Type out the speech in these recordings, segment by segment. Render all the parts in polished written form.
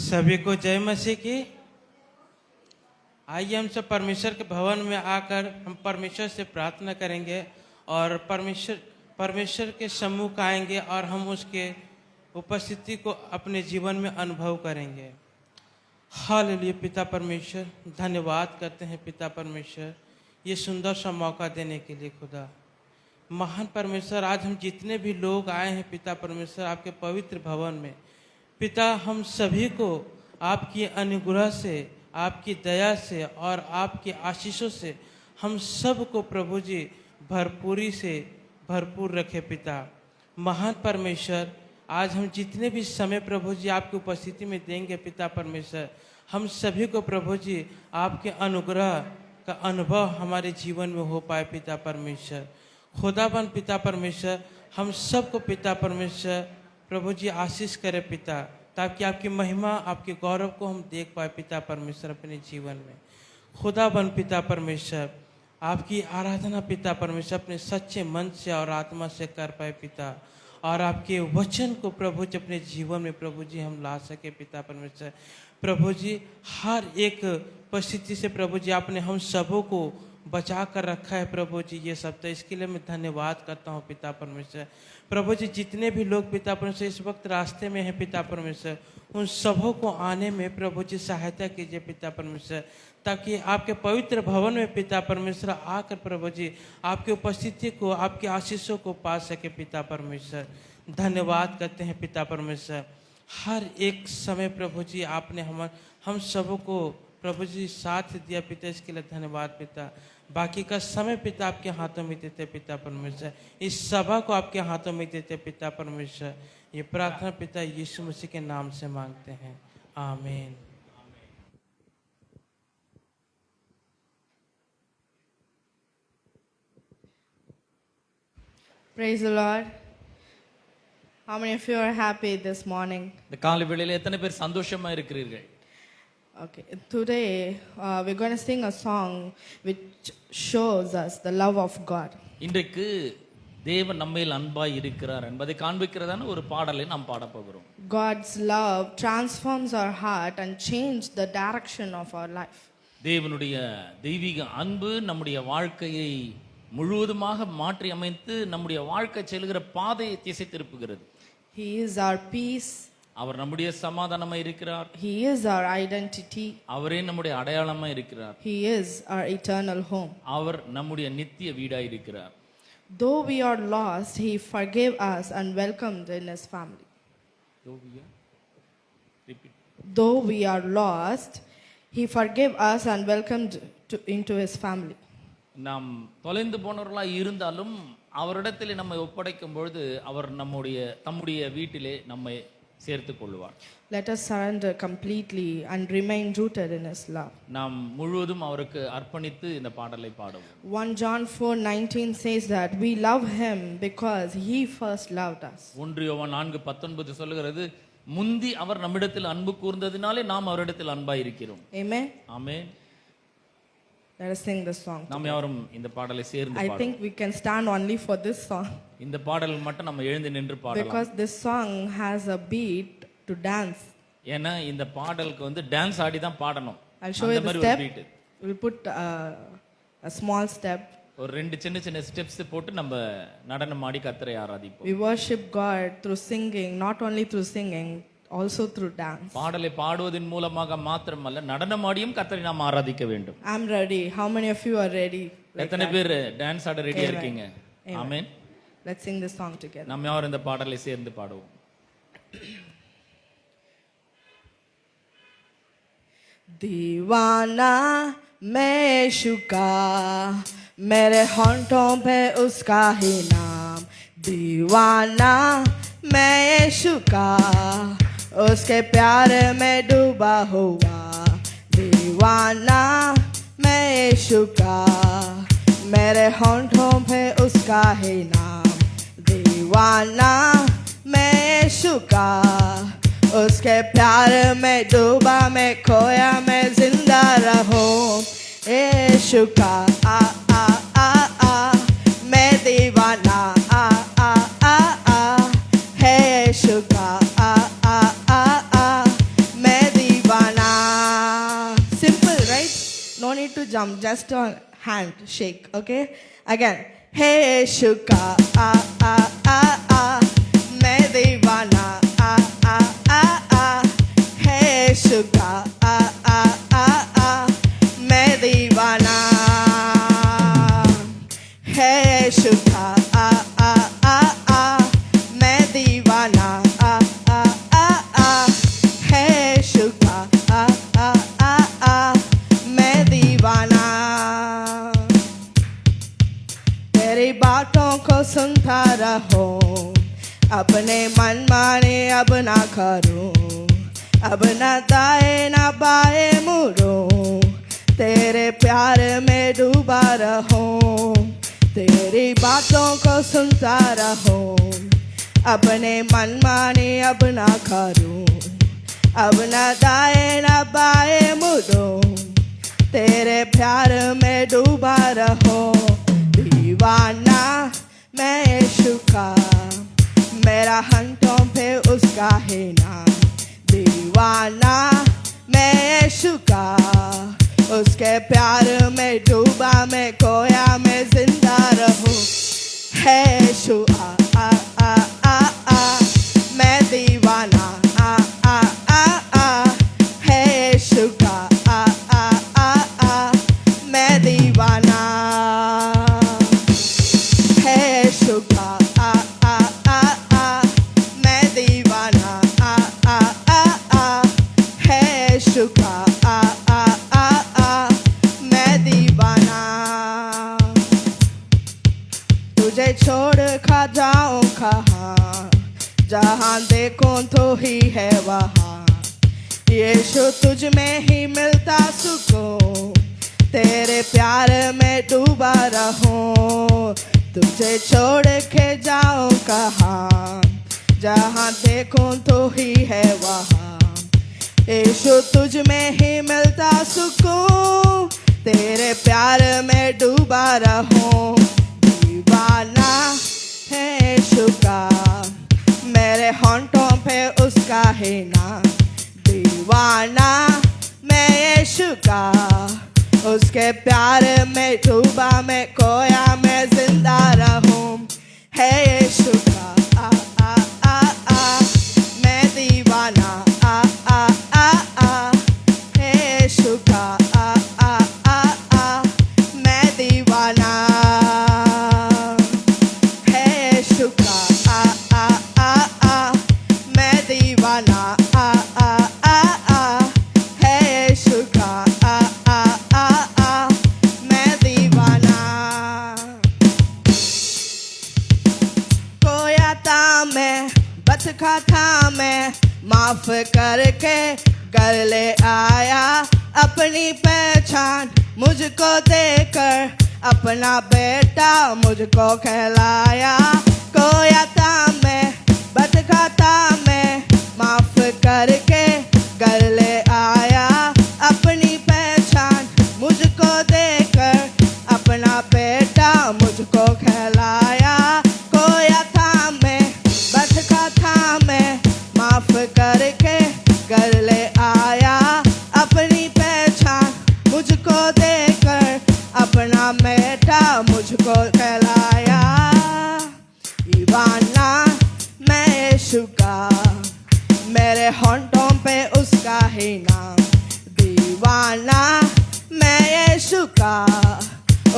सभी को जय मसीह की। आइए हम सब परमेश्वर के भवन में आकर हम परमेश्वर से प्रार्थना करेंगे और परमेश्वर के सम्मुख आएंगे और हम उसके उपस्थिति को अपने जीवन में अनुभव करेंगे। हालेलुया। पिता परमेश्वर, धन्यवाद करते हैं पिता परमेश्वर ये सुंदर सा मौका देने के लिए। खुदा महान परमेश्वर, आज हम जितने भी लोग आए हैं पिता परमेश्वर आपके पवित्र भवन में, पिता हम सभी को आपकी अनुग्रह से, आपकी दया से और आपकी आशीषों से हम सब को प्रभु जी भरपूरी से भरपूर रखे। पिता महान परमेश्वर, आज हम जितने भी समय प्रभु जी आपकी उपस्थिति में देंगे पिता परमेश्वर, हम सभी को प्रभु जी आपके अनुग्रह का अनुभव हमारे जीवन में हो पाए। पिता परमेश्वर खुदाबंद पिता परमेश्वर, हम सबको पिता परमेश्वर प्रभु जी आशीष करे पिता, ताकि आपकी महिमा आपके गौरव को हम देख पाए पिता परमेश्वर अपने जीवन में। खुदाबंद पिता परमेश्वर आपकी आराधना पिता परमेश्वर अपने सच्चे मन से और आत्मा से कर पाए पिता, और आपके वचन को प्रभु जी अपने जीवन में प्रभु जी हम ला सके पिता परमेश्वर। प्रभु जी हर एक परिस्थिति से प्रभु जी आपने हम सबों को बचा कर रखा है प्रभु जी ये सब, तो इसके लिए मैं धन्यवाद करता हूँ पिता परमेश्वर। प्रभु जी जितने भी लोग पिता परमेश्वर इस वक्त रास्ते में हैं पिता परमेश्वर, उन सबों को आने में प्रभु जी सहायता कीजिए पिता परमेश्वर, ताकि आपके पवित्र भवन में पिता परमेश्वर आकर प्रभु जी आपकी उपस्थिति को, आपकी आशीषों को पा सके पिता परमेश्वर। धन्यवाद करते हैं पिता परमेश्वर। हर एक समय प्रभु जी आपने हम सबों को प्रभु जी साथ दिया पिता, इसके लिए धन्यवाद पिता। बाकी का समय पिता आपके हाथों में देते पिता परमेश्वर, इस सभा को आपके हाथों में देते पिता परमेश्वर। ये प्रार्थना पिता यीशु मसीह के नाम से मांगते हैं, आमीन। Praise the Lord. How many of you are happy this morning? இந்த காலை வேளையில எத்தனை பேர் சந்தோஷமா இருக்கிறீர்கள்? Okay, today we're going to sing a song which shows us the love of God. இன்றைக்கு தேவன் நம்மேல் அன்பாய் இருக்கிறார் என்பதை காண்பிக்கிறதான ஒரு பாடலை நாம் பாட போகிறோம். God's love transforms our heart and changes the direction of our life. தேவனுடைய தெய்வீக அன்பு நம்முடைய வாழ்க்கையை முழுவதுமாக மாற்றி அமைத்து நம்முடைய வாழ்க்கை செல்கிற பாதையை திசை திருப்புகிறது. He is our peace. அவர் நம்முடைய சமாதானமாய் இருக்கிறார். He is our identity. அவரே நம்முடைய அடையாளமாய் இருக்கிறார். He is our eternal home. அவர் நம்முடைய நித்திய வீடாய் இருக்கிறார். Though we are lost, He forgave us and welcomed in His family. Though we are lost, He forgave us and welcomed into His family. நாம் தொலைந்து போனவர்களாய் இருந்தாலும் அவரிடத்திலே நம்மை ஒப்படைக்கும் பொழுது அவர் தம்முடைய வீட்டிலே நம்மை சேர்த்துக் கொள்வார். Let us surrender completely and remain rooted in His love. நாம் முழுவதும் அவருக்கு அர்ப்பணித்து இந்த பாடலை பாடுவோம். 1 John 4:19 says that we love Him because He first loved us. 1 யோவான் 4:19 சொல்லுகிறது, முந்தி அவர் நம்மிடத்தில் அன்பு கூர்ந்ததினாலே நாம் அவரிடத்தில் அன்பாய் இருக்கிறோம். Amen. Amen. Let us sing this song. நாம் யாவரும் இந்த பாடலை சேர்ந்து I பாடுவோம். think we can stand only for this song இந்த பாடல் மட்டும் நம்ம எழுந்து நின்று பாடலாம். because this song has a beat to dance. ஏன்னா இந்த பாடலுக்கு வந்து டான்ஸ் ஆடி தான் பாடணும். I'll show you the step. We'll put a small step. ஒரு ரெண்டு சின்ன சின்ன ஸ்டெப்ஸ் போட்டு நம்ம நடனம் ஆடி கர்த்தரை ஆராதிப்போம். We worship God through singing, not only through singing, also through dance. பாடலை பாடுவதன் மூலமாக மாத்திரமல்ல நடனம் ஆடியும் கர்த்தரை நாம் ஆராதிக்க வேண்டும். I'm ready. How many of you are ready? எத்தனை பேர் டான்ஸ் ஆட ரெடியா இருக்கீங்க? ஆமென். Let's sing this song together. நாம் யாரும் இந்த பாடலை சேர்ந்து பாடுவோம். दीवाना मैं यीशु का, मेरे होंठों पे उसका ही नाम। दीवाना मैं यीशु का, उसके प्यार में डूबा हुआ। दीवाना मैं यीशु का, मेरे होंठों पे उसका ही नाम। दीवाना मैं यीशु का, उसके प्यार में डूबा, मैं खोया, मैं जिंदा रहूं। यीशु का आ आ आ आ, मैं दीवाना आ आ आ आ, है यीशु का आ आ आ आ, मैं jump, just on hand shake, okay? Again. Hey Shuka, मैं दीवाना, Hey Shuka, मैं दीवाना, Hey Shuka, मैं दीवाना, Hey Shuka, मैं दीवाना. तेरी बातों को सुनता रहो, अपने मन माने अब ना करूं, अब ना दाएं ना बाएं मुड़ूं, तेरे प्यार में डूबा रहूं. तेरी बातों को सुनता रहो, अपने मन माने अब ना करूं, अब ना दाएं ना बाएं मुड़ूं, तेरे प्यार में डूबा रहो. दीवाना मैं यीशु का, मेरा हाथों पे उसका है नाम. दीवाना मैं यीशु का, उसके प्यार में डूबा मैं खोया मैं जिंदा रहूं. है यीशु मैं दीवाना, है यीशु का, मैं दीवाना. तुझे छोड़ खा जाऊं कहाँ, जहाँ देखूं तो ही है वहाँ. यीशु तुझ में ही मिलता सुकून, तेरे प्यार में डूबा रहूं. तुझे छोड़ के जाऊं कहाँ, जहाँ देखूं तो ही है वहाँ. यीशु तुझ में ही मिलता सुकून, तेरे प्यार में डूबा रहूं. दीवाना है यीशु का, मेरे होंठों पे उसका है नाम. दीवाना मैं यीशु का, उसके प्यार में डूबा मैं खोया मैं जिंदा रहूं. है यीशु का, मैं दीवाना, है यीशु का, मैं दीवाना. है यीशु का, मैं दीवाना, है यीशु का, मैं दीवाना. खोया था मैं, भटका था मैं, माफ करके कर ले आया. अपनी पहचान मुझको देकर, अपना बेटा मुझको कहलाया. खोया था मैं, भटका था मैं, माफ करके कर ले आया. अपनी पहचान मुझको देकर, अपना बेटा मुझको कहलाया. खोया था मैं, भटका था मैं, माफ करके कर ले आया. अपनी पहचान मुझको देकर, अपना बेटा मुझको कहलाया. दीवाना मैं यीशु का, मेरे होंठों पे उसका है नाम. दीवाना मैं यीशु का,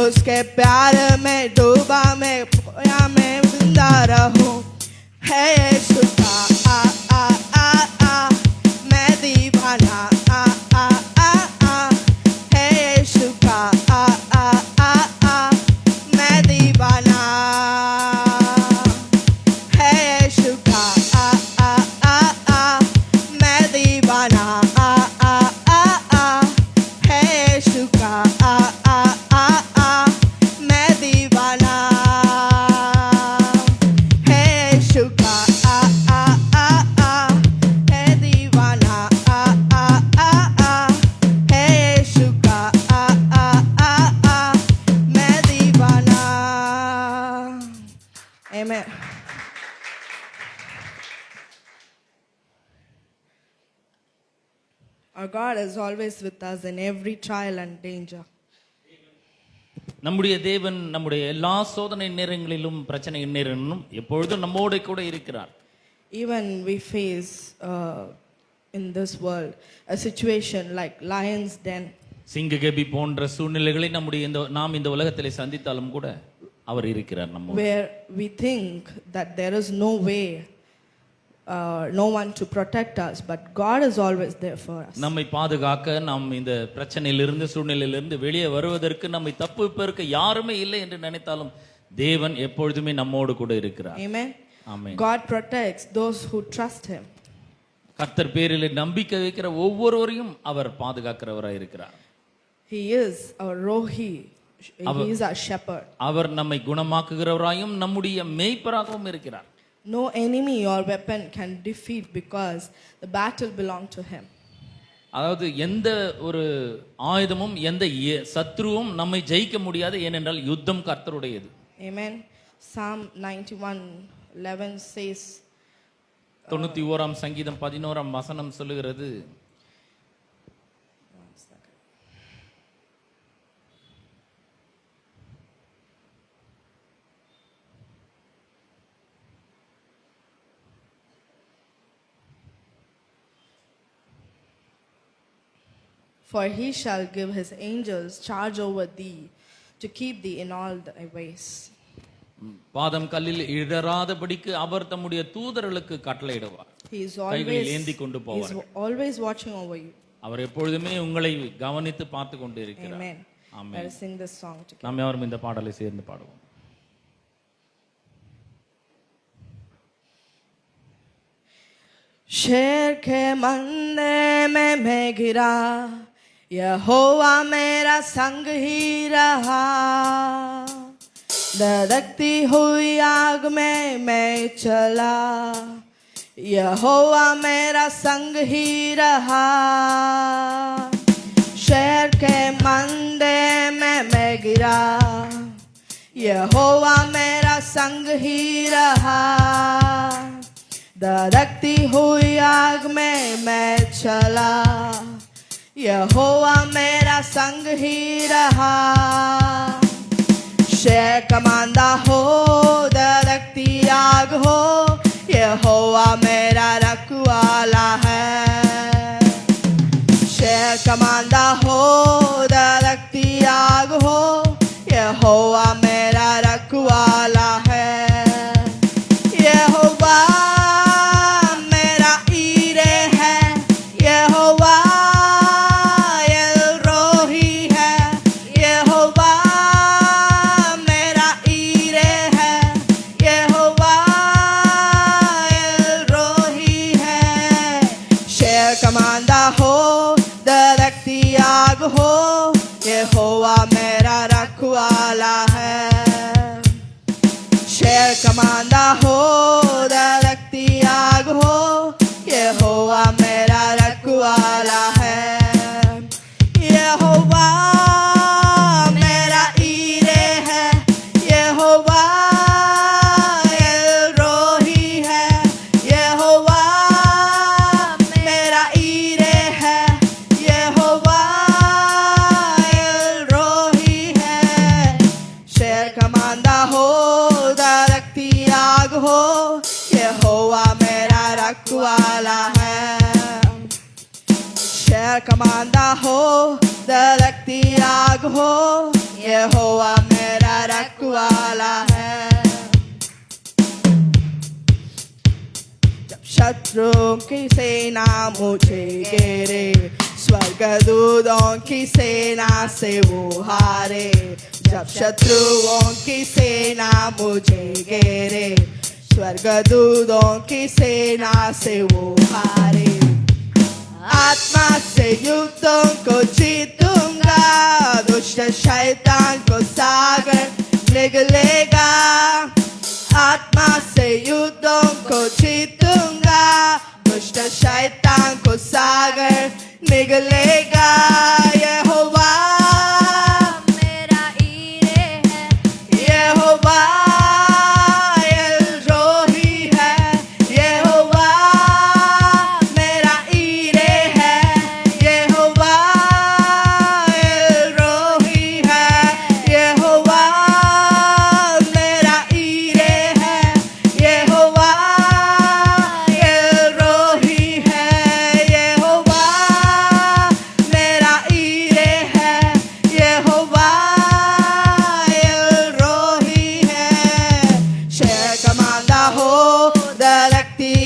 उसके प्यार में डूबा मैं खोया मैं जिंदा रहूं. है यीशु का, मैं दीवाना, है यीशु का, मैं दीवाना. है यीशु का, मैं दीवाना, है यीशु का, मैं दीवाना. है यीशु का, है दीवाना, है यीशु का, मैं दीवाना. Amen. Our God is always with us in every trial and danger. நம்முடைய தேவன் நம்முடைய எல்லா சோதனை நேரங்களிலும் பிரச்சனை நேரங்களிலும் எப்பொழுதும் நம்மோடு கூட இருக்கிறார். Even we face in this world a situation like lion's den. சிங்ககேபி போன்ற சூழ்நிலைகளை நாம் இந்த உலகத்திலே சந்தித்தாலும் கூட அவர் இருக்கிறார் நம்மோடு. Where we think that there is no way, no one to protect us, but God is always there for us. நம்மை பாதுகாக்க, நாம் இந்த பிரச்சனையிலிருந்து சூழ்நிலையிலிருந்து வெளியே வருவதற்கு, நம்மை தப்புவிப்பதற்கு யாருமே இல்லை என்று நினைத்தாலும் தேவன் எப்பொழுதுமே நம்மோடு கூட இருக்கிறார். Amen. Amen. God protects those who trust him. கர்த்தர் பேரில் நம்பிக்கை வைக்கிற ஒவ்வொருவரையும் அவர் பாதுகாக்கிறவராய் இருக்கிறார். He is our Rohi. He is our shepherd. அவர் நம்மை குணமாக்குகிறவராயும் நம்முடைய மேய்ப்பராகவும் இருக்கிறார். No enemy or weapon can defeat because the battle belongs to him. அதாவது எந்த ஒரு ஆயுதமும் எந்த சத்ருவும் நம்மை ஜெயிக்க முடியாது, ஏனென்றால் யுத்தம் கர்த்தருடையது. Amen. Psalm 91:11 says, 91ஆம் சங்கீதம் 11ஆம் வசனம் சொல்லுகிறது, for he shall give his angels charge over thee to keep thee in all thy ways. பாதம் கல்லில் இடராதபடிக்கு அவர் தம்முடைய தூதர்களுக்கு கட்டளையிடுவார். He is கைகளில் ஏந்தி கொண்டு போவார். always watching over you. அவர் எப்பொழுதுமே உங்களை கவனித்து பார்த்து கொண்டு இருக்கிறார். Amen. Amen. Let us sing this song together. நாம் யாரும் இந்த பாடலை சேர்ந்து பாடுவோம். शेर के मंदे में मैं गिरा, यहोवा मेरा संग ही रहा। धड़कती हुई आग में मैं चला, यहोवा मेरा संग ही रहा। शेर के मंदे में मैं गिरा, यहोवा मेरा संग ही रहा। धड़कती हुई आग में मैं चला, यहोवा मेरा संग ही रहा। शेर कमांदा हो, धड़कती आग हो, यहोवा मेरा रखवाला है। शेर कमांदा हो, धड़कती आग हो, यहोवा मेरा रखवाला है। यहोवा कमांदा हो, धड़कती आग हो, यहोवा मेरा रखवाला है। शेर कमांदा हो, धड़कती आग हो, यहोवा मेरा रखवाला है। यहोवा मेरा ईरे है, यहोवा एल-रोही है, यहोवा मेरा ईरे है, यहोवा एल-रोही है। शेर कमांदा हो, धड़कती आग हो, यहोवा मेरा रखवाला है। शेर कमांदा हो, धड़कती आग हो, यहोवा मेरा रखवाला है। जब शत्रुओं की सेना मुझे घेरे, स्वर्गदूतों की सेना से वो हारे। जब शत्रुओं की सेना मुझे घेरे, स्वर्गदूतों की सेना से वो हारे। आत्मा से युद्धों को जीतूंगा, दुष्ट शैतान को सागर निगलेगा। आत्मा से युद्धों को जीतूंगा, दुष्ट शैतान को सागर निगलेगा। यहोवा मेरा ईरे है, यहोवा एल-रोही है, यहोवा मेरा ईरे है, यहोवा एल-रोही है, यहोवा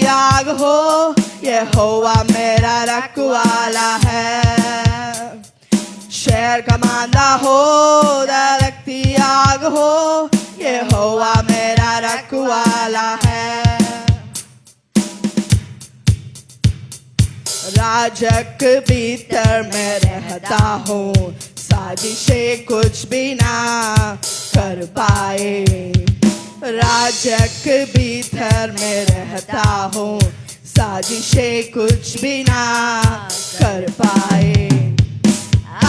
आग हो, यहोवा मेरा रखवाला है। शहर कमांदा हो, धड़कती आग हो, यहोवा मेरा रखवाला है। राजक भीतर मैं रहता हूँ, साजिशें कुछ भी ना कर पाए। राजक भीतर मैं रहता हूँ, साजिशें कुछ भी ना कर पाए।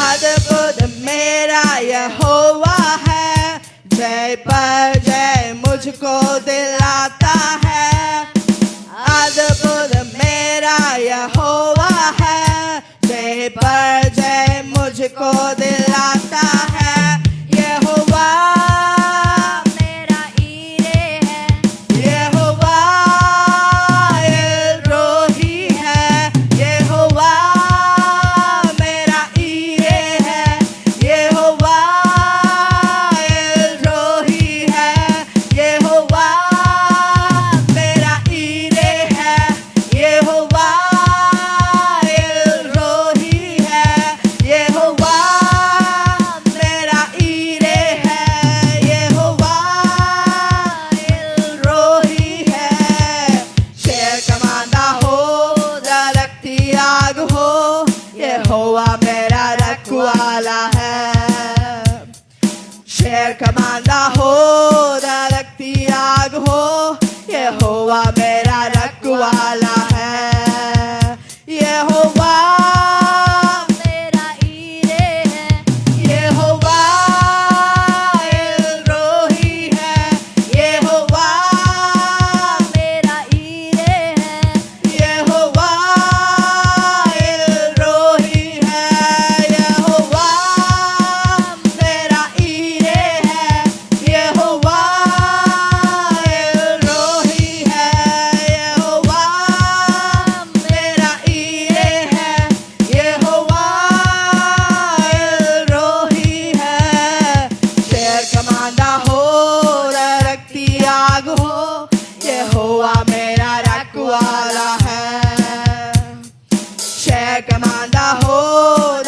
अद्भुत मेरा यहोवा है, जय पर जय मुझको दिलाता है। अद्भुत मेरा यहोवा है, जय पर जय मुझको दिलाता है। यहोवा मेरा ईरे है, यहोवा एल-रोही है। यहोवा मेरा ईरे है, यहोवा एल-रोही है। यहोवा मेरा ईरे है, यहोवा एल-रोही है। यहोवा मेरा ईरे है, यहोवा एल-रोही है। शेर कमांदा हो, धड़कती आग हो, यहोवा मेरा रखवाला है। शेर कमांदा हो, धड़कती आग हो, यहोवा मेरा रखवाला है। यहोवा मेरा ईरे है, यहोवा एल-रोही है। यहोवा मेरा ईरे है, यहोवा एल-रोही है। यहोवा मेरा ईरे है, यहोवा एल-रोही है। यहोवा मेरा ईरे है, यहोवा एल-रोही है। शेर कमांदा हो, धड़कती आग हो, यहोवा मेरा रखवाला है। शेर कमांदा हो,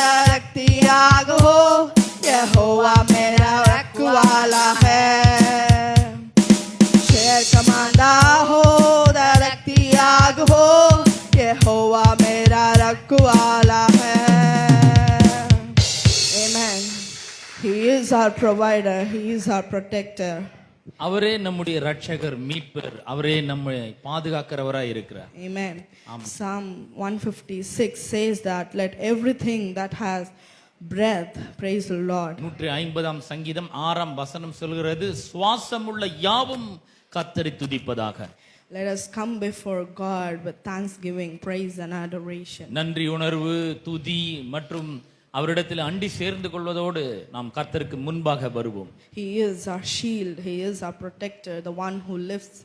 धड़कती आग हो, यहोवा मेरा रखवाला है। शेर कमांदा हो, धड़कती आग हो, यहोवा मेरा रखवाला है। Amen. He is our provider, he is our protector. அவரே நம்முடைய ரட்சகர், மீட்பர், அவரே நம்மை பாதுகாக்கிறவராய் இருக்கிறார். Amen. Psalm 156 says that let everything that has breath praise the Lord. 150 சங்கீதம் 6 வசனம் சொல்கிறது, சுவாசமுள்ள யாவும் கர்த்தரை துதிப்பதாக. Let us come before God with thanksgiving, praise and adoration. நன்றி உணர்வு, துதி மற்றும் அவரிடத்தில் அண்டி சேர்ந்து கொள்வதோடு நாம் கர்த்தருக்கு முன்பாக வருவோம். He is our shield, he is our protector, the one who lifts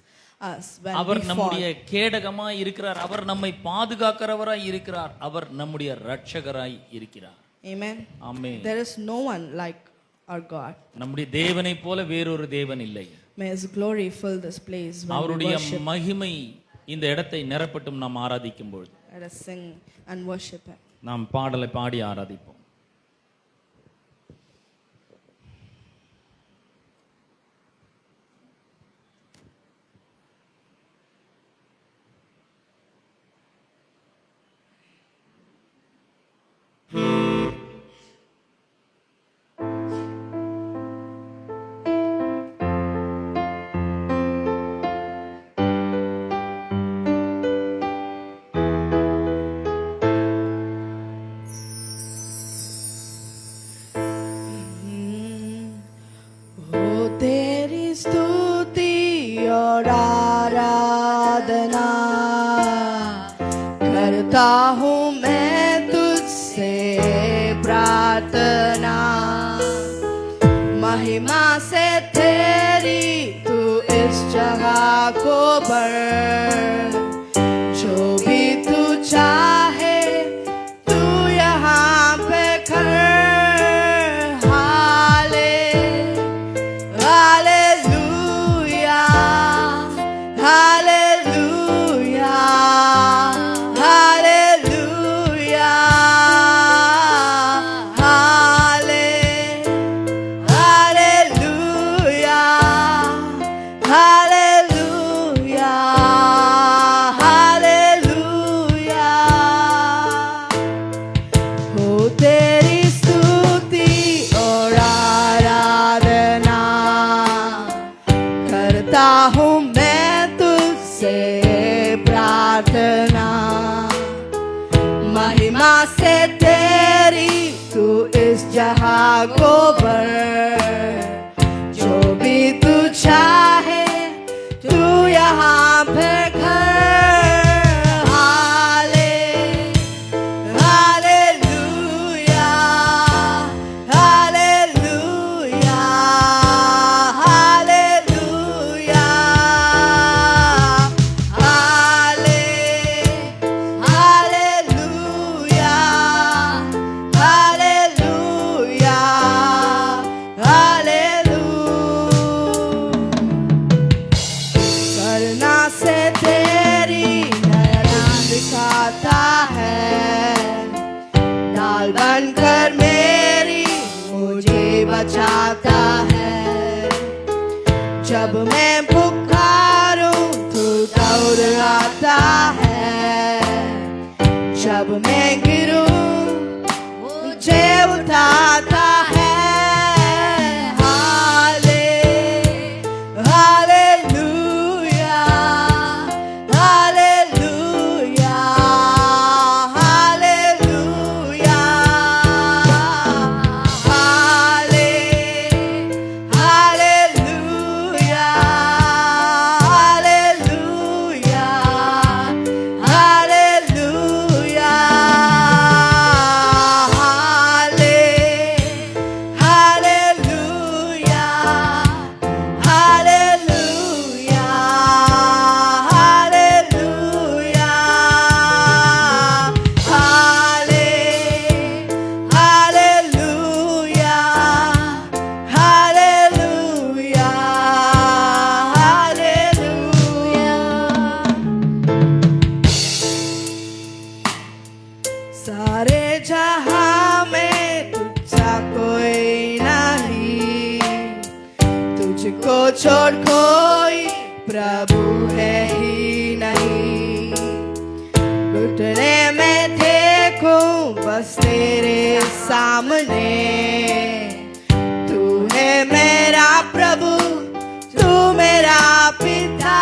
us when our we நம்முடைய fall. கேடகமாய் இருக்கிறார், அவர் நம்மை பாதுகாக்கிறவராய் இருக்கிறார், அவர் நம்முடைய ரட்சகராய் இருக்கிறார். Amen. Amen. There is no one like our God. நம்முடைய தேவனை போல வேறொரு தேவன் இல்லை. May his glory fill this place when we அவருடைய worship. மகிமை இந்த இடத்தை நிரப்பட்டும் நாம் ஆராதிக்கும் பொழுது. Let us sing and worship him. நாம் பாடலை பாடி ஆராதிப்போம். करता हूँ मैं तुझसे प्रार्थना, महिमा से तेरी तू इस जगह को भर, जो भी तू चाहे तू यहाँ पे कर। हालेलुया, हालेलुया, करना। महिमा से तेरी तू इस जहां को भर, जो भी तू चाहे तू यहाँ पे कर। बनकर मेरी मुझे बचाता है। जब मैं पुकारूं तू दौड़ आता है, जब मैं गिरूं मुझे उठाता है। सारे जहां में तुझसा कोई नहीं, तुझको छोड़ कोई प्रभु है ही नहीं। घुटने में देखूं बस तेरे सामने, तू है मेरा प्रभु, तू मेरा पिता।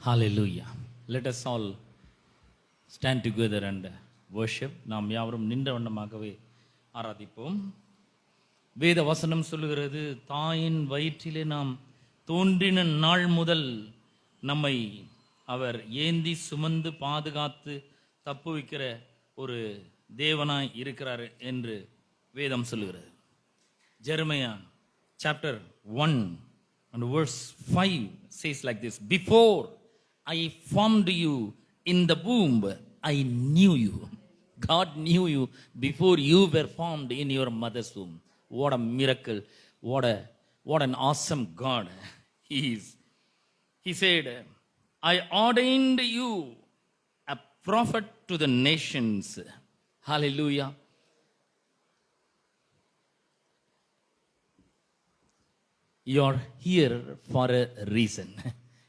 Hallelujah. Let us all stand together and worship. நாம் யாவரும் நின்ற வண்ணமாகவே ஆராதிப்போம். வேத வசனம் சொல்லுகிறது, தாயின் வயிற்றிலே நாம் தோன்றின நாள் முதல் நம்மை அவர் ஏந்தி சுமந்து பாதுகாத்து தப்புவிக்கிற ஒரு தேவனாய் இருக்கிறார் என்று வேதம் சொல்லுகிறது. Jeremiah chapter 1 and verse 5 says like this, before I formed you in the womb, I knew you. God knew you before you were formed in your mother's womb. What a miracle. What an awesome God He is. He said, I ordained you a prophet to the nations. Hallelujah. You are here for a reason.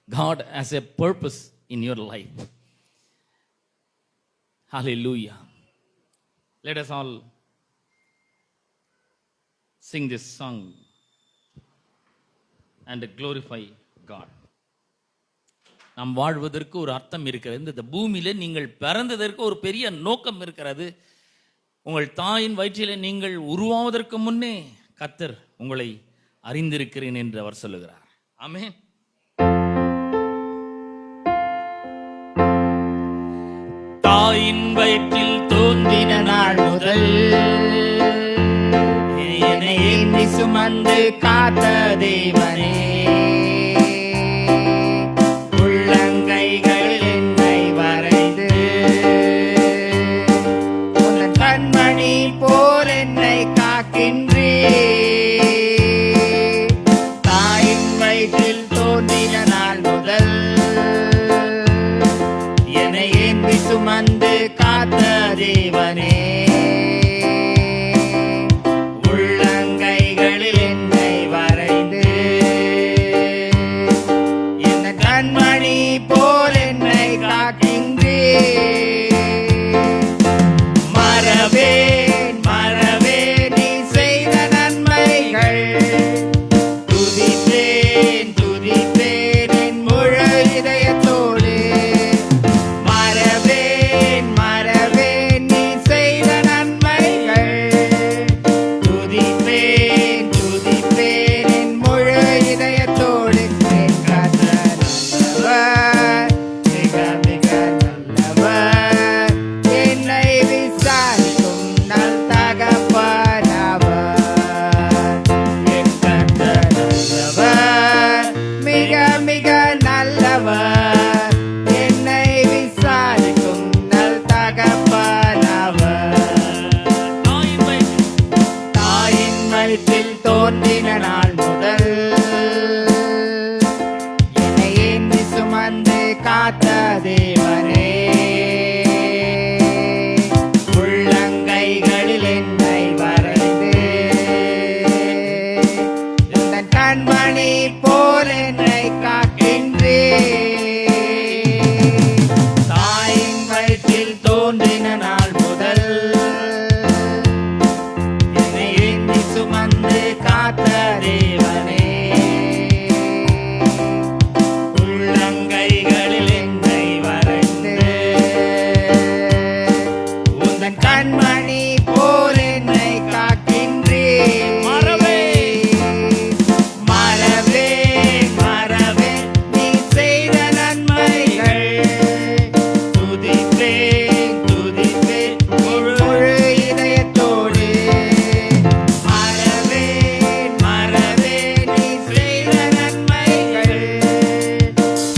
God has a purpose in your life. Hallelujah. Let us all sing this song and glorify God. நாம் வாழ்வதற்கு ஒரு அர்த்தம் இருக்கிறது. இந்த பூமியில நீங்கள் பிறந்ததற்கு ஒரு பெரிய நோக்கம் இருக்கிறது. உங்கள் தாயின் வயிற்றிலே நீங்கள் உருவாவதற்கு முன்னே கர்த்தர் உங்களை அறிந்திருக்கிறேன் என்று அவர் சொல்லுகிறார். ஆமென். தாயின் வயிற்றில் தோன்றின நாள் முதல் என்னை ஏந்தி சுமந்து காத்த தேவனே, உள்ளங்கைகள் என்னை வரைந்து உன் கண்மணி போல் என்னை காக்கின்றே. தாயின் வயிற்றில் தோன்றின நாள் முதல் என்னை ஏந்தி சுமந்து காத்த தேவனே, உள்ளங்கைகளில் என்னை வரைந்து என் கண்மணி போல் என்னை காக்கின்றே. மறவேன் மறவேன் நீ செய்த நன்மைகள், துதிப்பேன் துதிப்பேன் என் முழு இதயத்தோடு. மறவேன் மறவேன் நீ செய்த நன்மைகள், துதிப்பேன் துதிப்பேன் என் முழு இதயத்தோடு. என் கர்த்தர் நல்லவர், மிக மிக நல்லவர், என்னை விசாரிக்கும் நல் தகப்பனவர். என் கர்த்தர் நல்லவர், மிக மிக நல்லவர், என்னை விசாரிக்கும் நல் தகப்பனவர். தாயின் வயிற்றில் தோன்றின நாள் முதல் என்னை ஏந்தி சுமந்து காத்த தேவனே, உள்ளங்கைகளில் என்னை வரைந்து இந்த கண்மணி போல் என்னை காக்கின்றே. தாயின் வயிற்றில் தோன்றின நாள் முதல் என்னை ஏந்தி சுமந்து காத்த தேவனே, உள்ளங்கைகளில் என்னை வரைந்து உந்தன் கண்மணி போல் என்னை காக்கின்றே. மறவேன் மறவேன் நீ செய்த நன்மைகள், துதிப்பேன் துதிப்பேன் முழு இதயத்தோடு. மறவேன் மறவேன் நீ செய்த நன்மைகள்,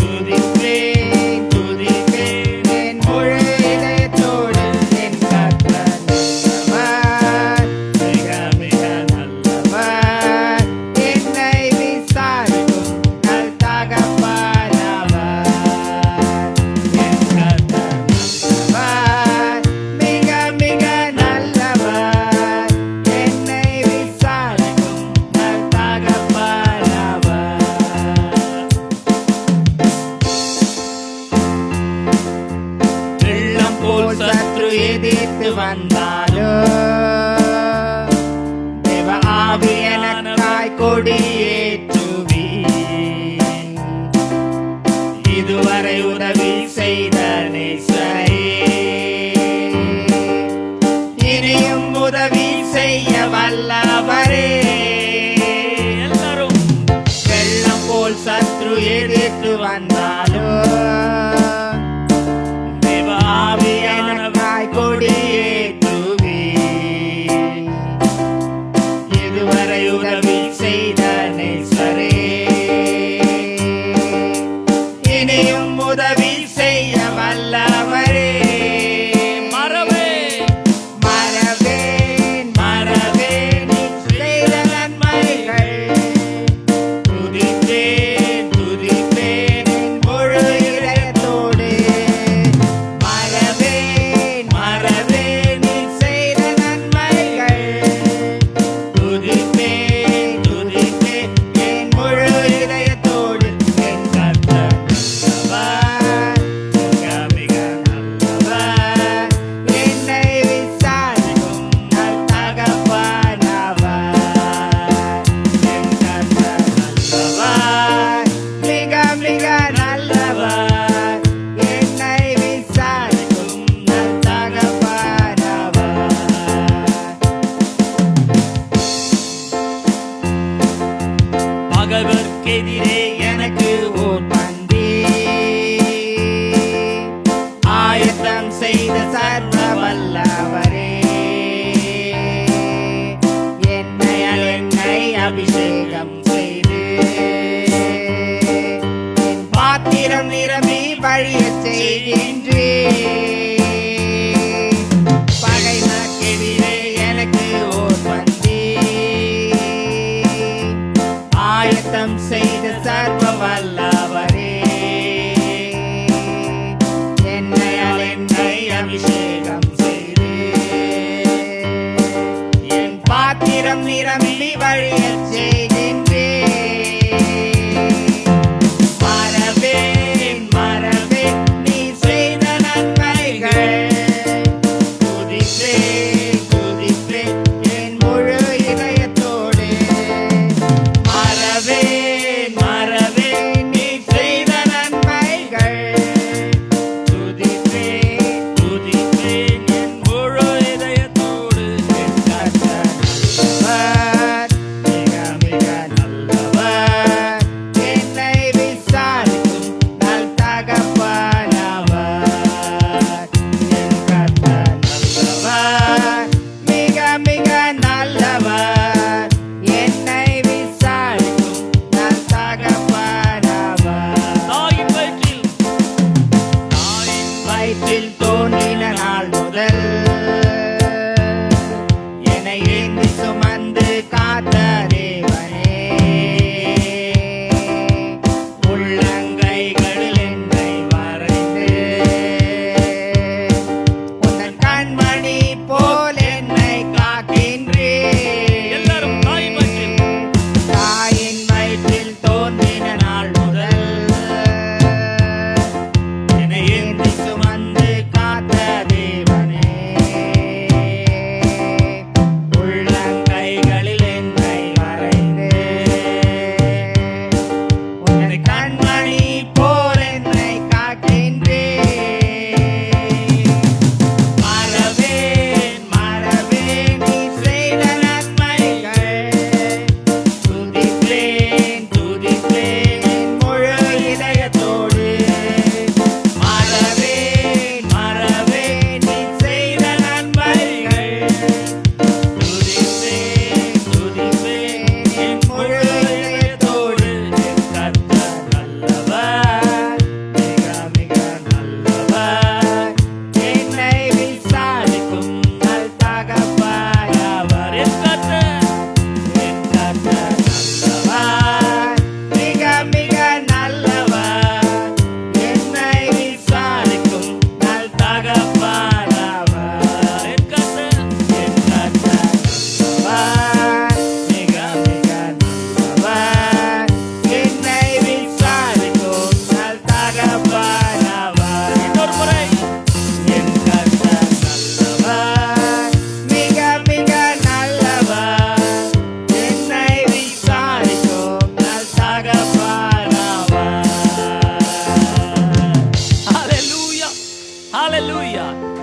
துதிப்பேன் துதிப்பேன் என் முழு இதயத்தோடு. என் கர்த்தர் நல்லவர், மிக மிக நல்லவர், என்னை விசாரிக்கும் நல் தகப்பனவர். என் கர்த்தர் நல்லவர், மிக மிக நல்லவர், என்னை விசாரிக்கும் நல் தகப்பனவர். வெள்ளம் போல் சத்ரு எதிர்த்து வந்தாலோ, தேவ ஆவி எனக்காய் கொடியேற்றுவி. இதுவரை உதவி செய்த நேசரே, இனியும் உதவி செய்ய வல்லவரே. எல்லாரும் வெள்ளம் போல் சத்ரு எதிர்த்து வந்தாலும் தேவ ஆவியானவராய் கொடியேற்றுவே. இதுவரை உதவி செய்த நேசரே, இனியும் உதவி செய்ய வல்லவரே. மறவேன் மறவேன் மறவேன் நீ செய்த நன்மைகள். துதிப்பேன் துதிப்பேன் என் முழு இதயத்தோடு. மறவேன் மறவேன் நீ செய்த நன்மைகள். துதிப்பேன் துதிப்பேன் என் முழு இதயத்தோடு. என் கர்த்தர் நல்லவர், மிக மிக நல்லவர். என்னை விசாரிக்கும் நல் தகப்பனவர். என் கர்த்தர் நல்லவர், மிக மிக நல்லவர். என்னை விசாரிக்கும் நல் தகப்பனவர். பகைவர்க்கெதிரே எனக்கு ஓர் பந்தி ஆயத்தம் செய்த சர்வ வல்லவரே, என்னை அபிஷேகம் செய்து என் பாத்திரம் நிரம்பி வழியச் செய்கின்றே. பகைவர்க்கெதிரே எனக்கு ஓர் பந்தி ஆயத்தம் செய்த சர்வ வல்லவரே, என்னை அபிஷேகம் செய்து என் பாத்திரம் நிரம்பி வழியச் செய்கின்றே. மறவேன் மறவேன் நீ செய்த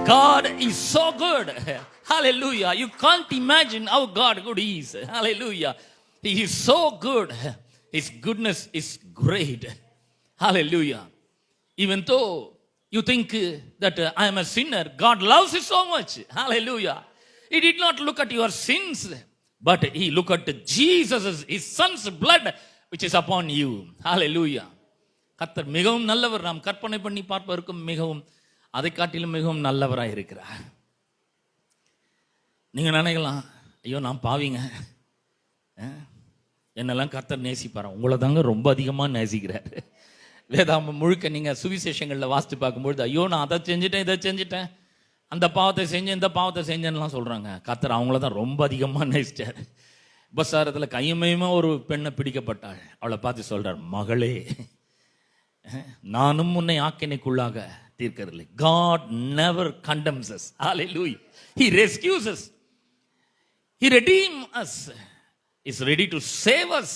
God is so good. Hallelujah. You can't imagine how God good he is. Hallelujah. He is so good. His goodness is great. Hallelujah. Even though you think that I am a sinner, God loves you so much. Hallelujah. He did not look at your sins, but he looked at Jesus, his son's blood, which is upon you. Hallelujah. கர்த்தர் மிகவும் நல்லவர். நாம் கற்பனை பண்ணி பார்ப்பதற்கும் மிகவும் அதை காட்டிலும் மிகவும் நல்லவராக இருக்கிறார். நீங்க நினைக்கலாம், ஐயோ நான் பாவிங்க, என்னெல்லாம் கர்த்தர் நேசிப்பாரா? உங்களை தாங்க ரொம்ப அதிகமாக நேசிக்கிறார். வேதாமம் முழுக்க நீங்க சுவிசேஷங்களில் வாசித்து பார்க்கும்பொழுது, ஐயோ நான் அதை செஞ்சுட்டேன், இதை செஞ்சுட்டேன், அந்த பாவத்தை செஞ்சேன், இந்த பாவத்தை செஞ்சேன்னுலாம் சொல்றாங்க. கர்த்தர் அவங்கள தான் ரொம்ப அதிகமாக நேசிச்சார். உபசாரத்தில் கையுமையுமா ஒரு பெண்ணை பிடிக்கப்பட்டாள். அவளை பார்த்து சொல்றார், மகளே நானும் உன்னை ஆக்கினைக்குள்ளாக தீர்க்கவில்லை. God never condemns us. Hallelujah. He rescues us. He redeems us. He's ready to save us.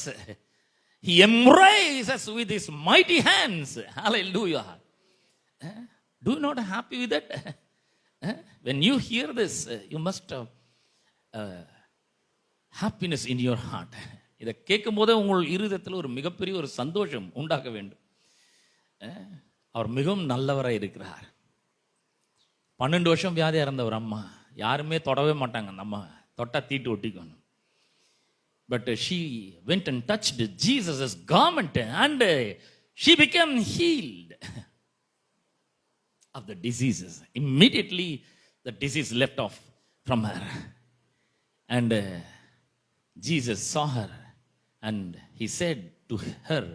He embraces us with his mighty hands. Hallelujah. Do you not happy with that? When you hear this, you must have happiness in your heart. இதை கேட்கும் போதே உங்கள் இருதயத்தில் ஒரு மிகப்பெரிய ஒரு சந்தோஷம் உண்டாக வேண்டும். அவர் மிகவும் நல்லவராக இருக்கிறார். 12 வருஷம் வியாதியாக இருந்தவர் அம்மா, யாருமே தொடவே மாட்டாங்க, நம்ம தொட்டா தீட்டு ஒட்டிக்கணும். But she went and touched Jesus' garment and she became healed of the diseases. Immediately the disease left off from her. And Jesus saw her and he said to her,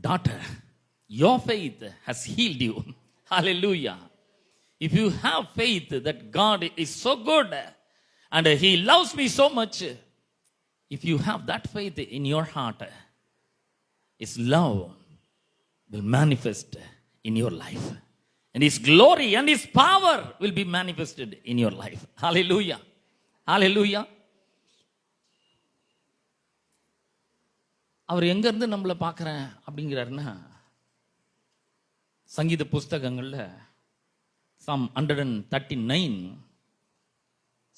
daughter, your faith has healed you. Hallelujah. If you have faith that God is so good and he loves me so much, if you have that faith in your heart, his love will manifest in your life. And his glory and his power will be manifested in your life. Hallelujah. Hallelujah. அவர் எங்கேருந்து நம்மளை பார்க்குறேன் அப்படிங்கிறாருன்னா, சங்கீத புஸ்தகங்களில் Psalm 139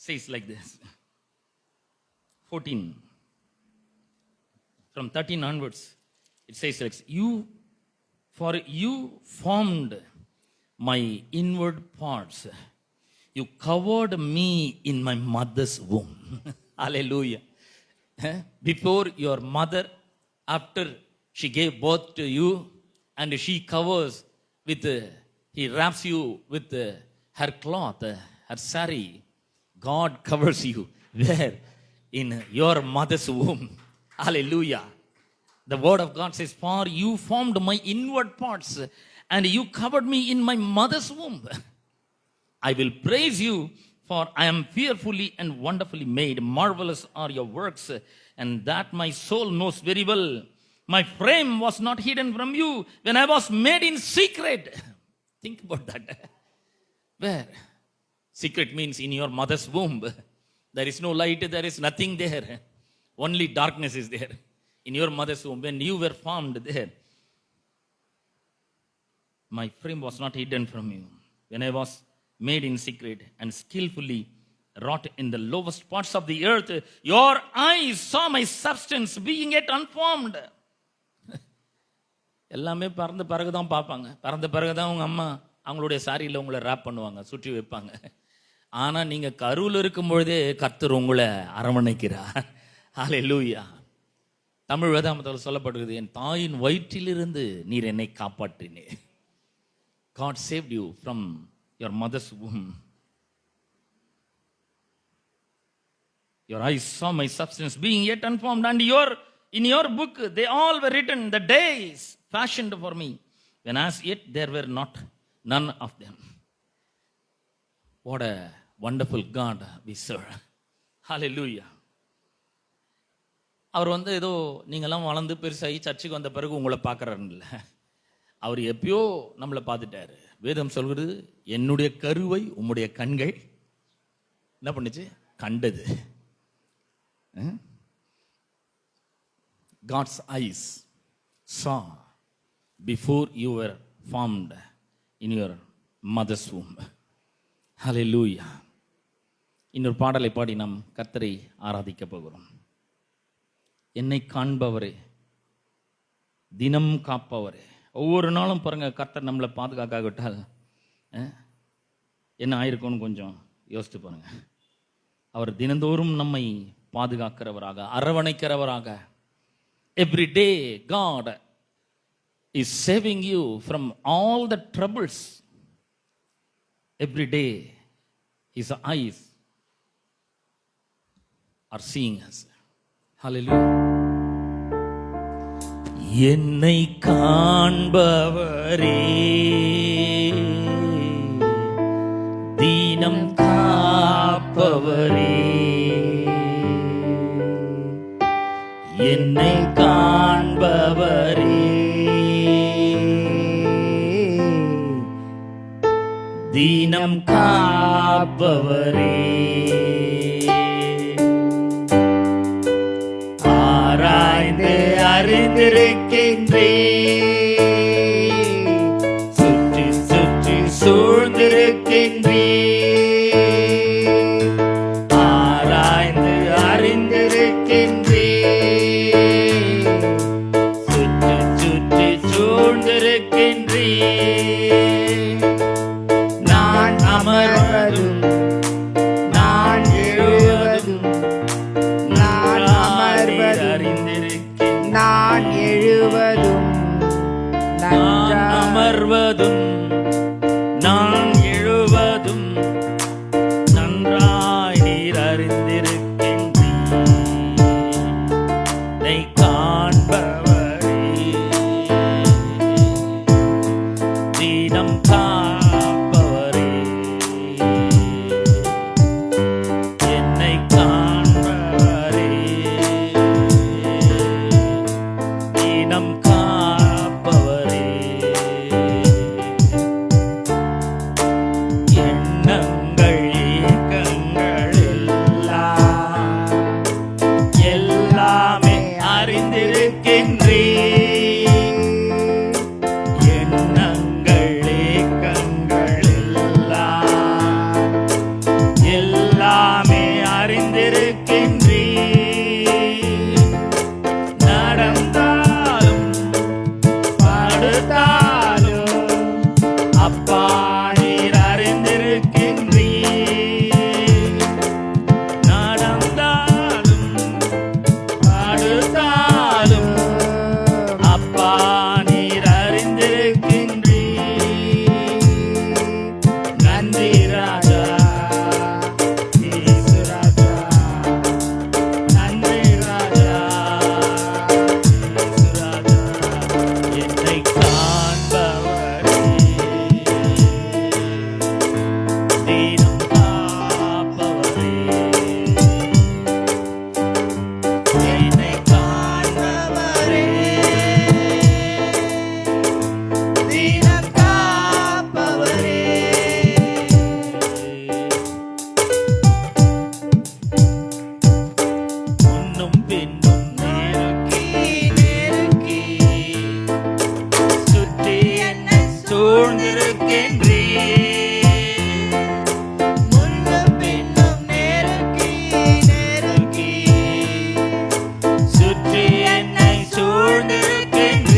says like this, 14 from 13 onwards, it says like, for you formed my inward parts, you covered me in my mother's womb. Hallelujah. Before your mother, after she gave birth to you, and she covers with, he wraps you with her cloth, her sari. God covers you where? In your mother's womb. Hallelujah. The word of God says, for you formed my inward parts and you covered me in my mother's womb. I will praise you, for I am fearfully and wonderfully made. Marvelous are your works, and that my soul knows very well. My frame was not hidden from you when I was made in secret. Think about that. Where? Secret means in your mother's womb. There is no light, there is nothing there. Only darkness is there. In your mother's womb, when you were formed there, my frame was not hidden from you. When I was made in secret and skillfully wrought in the lowest parts of the earth, your eyes saw my substance being yet unformed. எல்லாமே பிறந்த பிறகு தான் பார்ப்பாங்க. பிறந்த பிறகு தான் உங்கள் அம்மா அவங்களுடைய சாரியில் உங்களை ரேப் பண்ணுவாங்க, சுற்றி வைப்பாங்க. ஆனால் நீங்கள் கருவில் இருக்கும் பொழுதே கர்த்தர் உங்களை அரவணைக்கிறார். ஹல்லேலூயா. தமிழ் வேதாகமத்தில் சொல்லப்படுகிறது, என் தாயின் வயிற்றிலிருந்து நீர் என்னை காப்பாற்றினீர். God saved you from your mother's womb. Your eyes saw my substance being yet unformed, and in your book they all were written, the days fashioned for me, when as yet there were not none of them. What a wonderful God we serve. Hallelujah. அவர் ஏதோ நீங்கள்லாம் வளர்ந்து பெருசாகி சர்ச்சுக்கு வந்த பிறகு உங்களை பார்க்குறாருல்ல, அவர் எப்பயோ நம்மளை பார்த்துட்டாரு. வேதம் சொல்கிறது, என்னுடைய கருவை உம்முடைய கண்கள் என்ன பண்ணுச்சு? கண்டது. God's eyes saw before you were formed in your mother's womb. Hallelujah. இன்னொரு பாடலை பாடி நாம் கர்த்தரை ஆராதிக்க போகிறோம். என்னை காண்பவரே, தினம் காப்பவரே. ஒவ்வொரு நாளும் பாருங்க, கர்த்தர் நம்மளை பாதுகாக்காவிட்டால் என்ன ஆயிருக்கும்னு கொஞ்சம் யோசித்து பாருங்க. அவர் தினந்தோறும் நம்மை பாதுகாக்கிறவராக, அரவணைக்கிறவராக. Every day God is saving you from all the troubles. Every day his eyes are seeing us. Hallelujah. என்னை காண்பவரே, தீனம் காப்பவரே, என்னை காண்பவரே, தீனம் காப்பவரே, ஆராய்ந்து அறிந்திருக்கின்றே, சுற்றி சுற்றி சூழ்ந்திருக்கின்றே, ஆராய்ந்து அறிந்திருக்கின்றே, சுற்றி சுற்றி சூழ்ந்திருக்கின்றே. நான் அமர்வதும் நான் எழுவதும் நான் அமர்வதும் நான் எழுவதும் நான் அமர்வதும் நான் எழுவதும் நன்றாய் நீர் அறிந்திருக்கின்றீர். என்னை காண்பவரே, தீனம் காப்பவரே, என்னை காண்பவரே, தீனம் காப்பவரே. எண்ணங்கள் ஏக்கங்கள் எல்லாம் எல்லாமே அறிந்திருக்கின்றீர். எண்ணங்கள் ஏக்கங்கள் எல்லாம் எல்லாமே அறிந்திருக்கின்றீர். நடந்தாலும் படுத்தாலும் அப்பா நீர் அறிந்திருக்கின்றீர். நடந்தாலும் படுத்தாலும் அப்பா நீர் அறிந்திருக்கின்றீர். நன்றி ராஜா, இயேசு ராஜா, நன்றி ராஜா, இயேசு ராஜா. என்னை காண்பவரே, தீனம் காப்பவரே, என்னை காண்பவரே, தீனம் காப்பவரே. முன்னும் பின்னும் நெருக்கி நெருக்கி சுற்றி என்னை சூழ்ந்திருக்கின்றீர். முன்னும் பின்னும் நெருக்கி நெருக்கி சுற்றி என்னை சூழ்ந்திருக்கின்றீர்.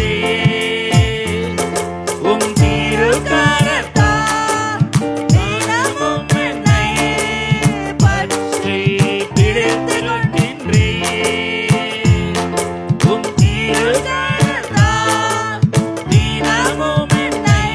உம் திருக்கரத்தால் தினமும் என்னை பற்றி பிடித்துக் கொள்கின்றீர். உம் திருக்கரத்தால் தினமும் என்னை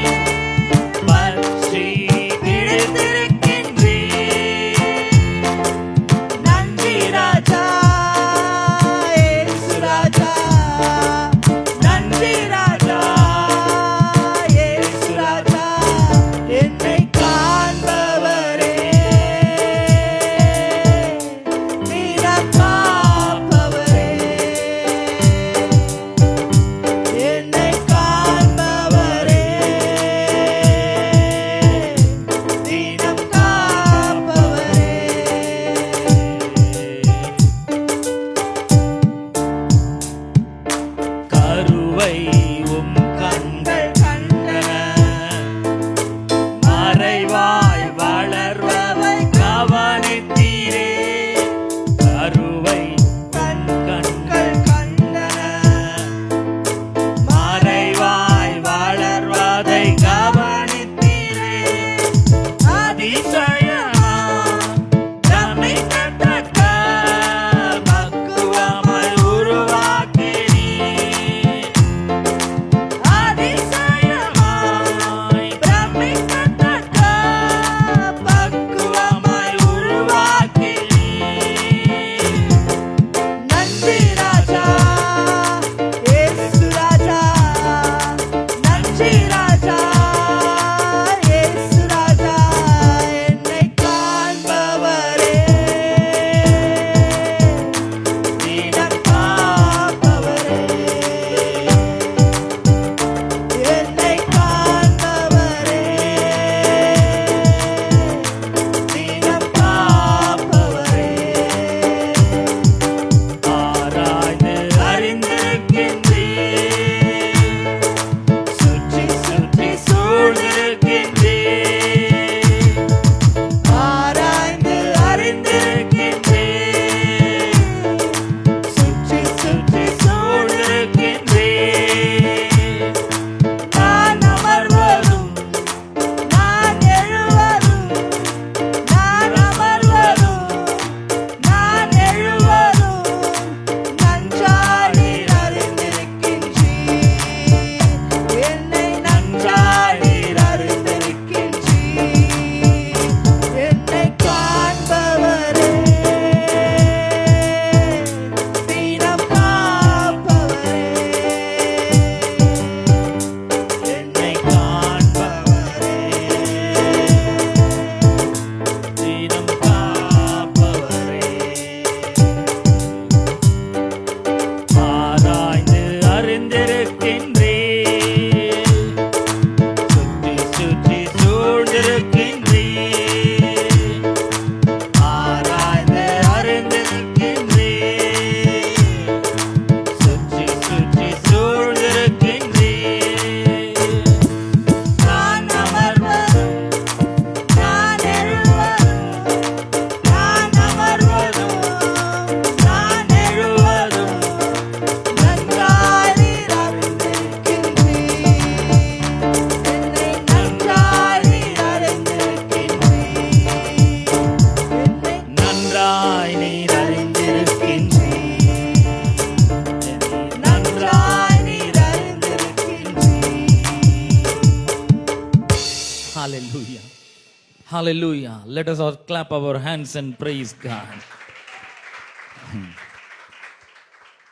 Hallelujah. Let us all clap our hands and praise God.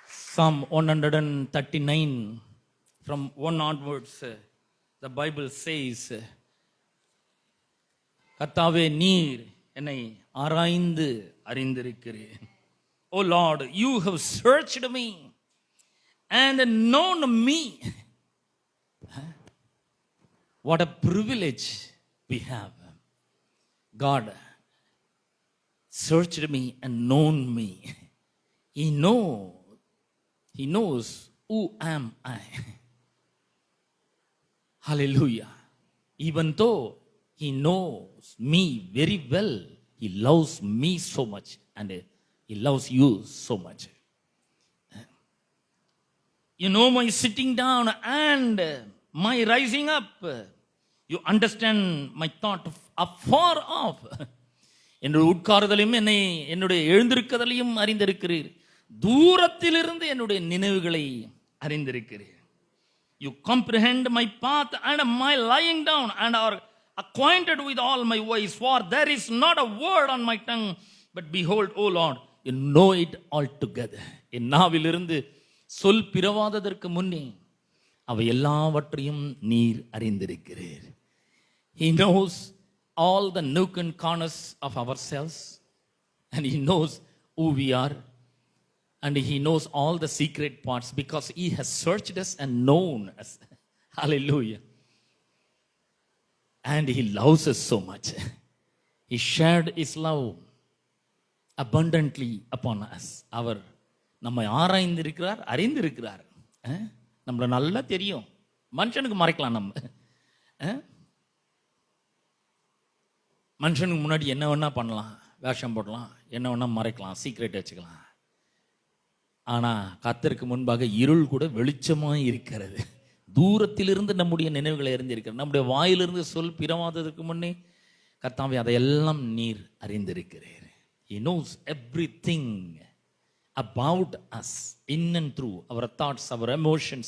Psalm 139 from 1 onwards, the Bible says, கர்த்தாவே நீர் என்னை ஆராய்ந்து அறிந்திருக்கிறீர். O Lord, you have searched me and known me. What a privilege we have. God searched me and known me. He knows who am I. Hallelujah. Even though He knows me very well, He loves me so much and He loves you so much. You know my sitting down and my rising up. You understand my thought afar off. என்னுடைய உட்காருதலையும் என்னுடைய எழுந்திருக்குதலையும் அறிந்திருக்கிறீர். தூரத்திலிருந்து என்னுடைய நினைவுகளை அறிந்திருக்கிறீர். You comprehend my path and my lying down and are acquainted with all my ways. For there is not a word on my tongue, but behold, O Lord, you know it altogether. என் நாவிலிருந்து சொல் பிறவாததற்கு முன்னே அவை எல்லாவற்றையும் நீர் அறிந்திருக்கிறீர். He knows all the nook and corners of ourselves, and He knows who we are, and He knows all the secret parts because He has searched us and known us. Hallelujah. And He loves us so much. He shared His love abundantly upon us. அவர் நம்மை ஆராய்ந்திருக்கிறார், அறிந்திருக்கிறார். நம்மளை நல்லா தெரியும். மனுஷனுக்கு மறைக்கலாம் நம்ம. மனுஷனுக்கு முன்னாடி என்ன வேணா பண்ணலாம், வேஷம் போடலாம், என்ன வேணா மறைக்கலாம், சீக்ரெட் வச்சுக்கலாம். ஆனால் கர்த்தருக்கு முன்பாக இருள் கூட வெளிச்சமாக இருக்கிறது. தூரத்திலிருந்து நம்முடைய நினைவுகளை அறிந்திருக்கிறது. நம்முடைய வாயிலிருந்து சொல் பிறவாததற்கு முன்னே கர்த்தாவே அதையெல்லாம் நீர் அறிந்திருக்கிறீர். He knows everything about us, in and through our thoughts, our emotions,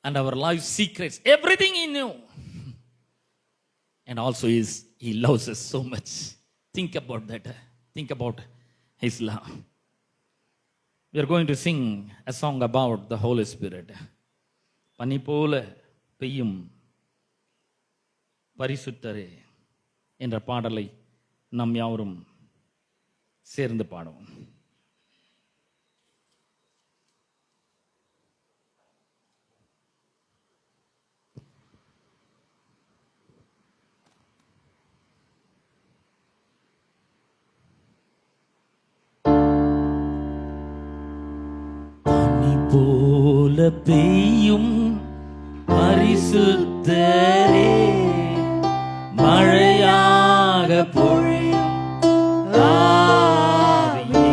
and our life secrets. Everything He knew. And also He loves us so much. Think about that. Think about His love. We are going to sing a song about the Holy Spirit. பனி போல பெய்யும் பரிசுத்தரே என்ற பாடலை நாம் யாவரும் சேர்ந்து பாடுவோம். பனி போல பெய்யும் பரிசுத்தரே மழையாக பொழியும் ஆவியே.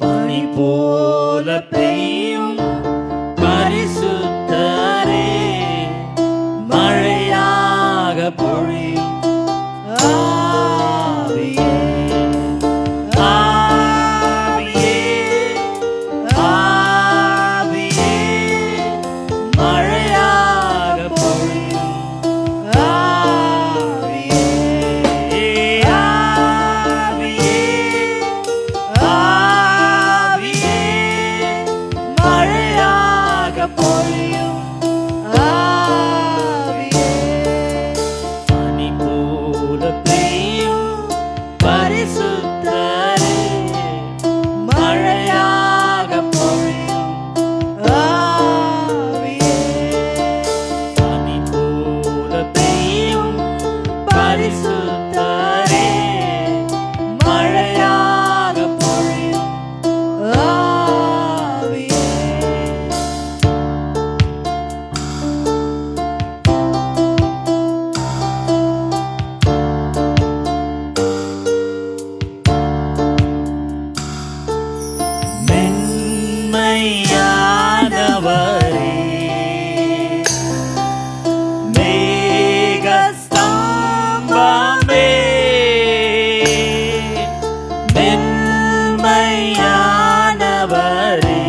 பனி போல பெய்யும் பரிசுத்தரே மழையாக பொழியும் ஆவியே. ஆவியே, ஆவியே, மழையாக பொழியும் ஆவியே. ஆவியே, ஆவியே, மழையாக பொழியும் ஆவியே. பனி போல பெய்யும் பரிசுத்தரே மழையாக பொழியும் ஆவியே. பனி போல பெய்யும் பரிசுத்தரே மழையாக பொழியும் ஆவியே. மென்மையானவரே, மேகஸ்தம்பமே, மென்மையானவரே,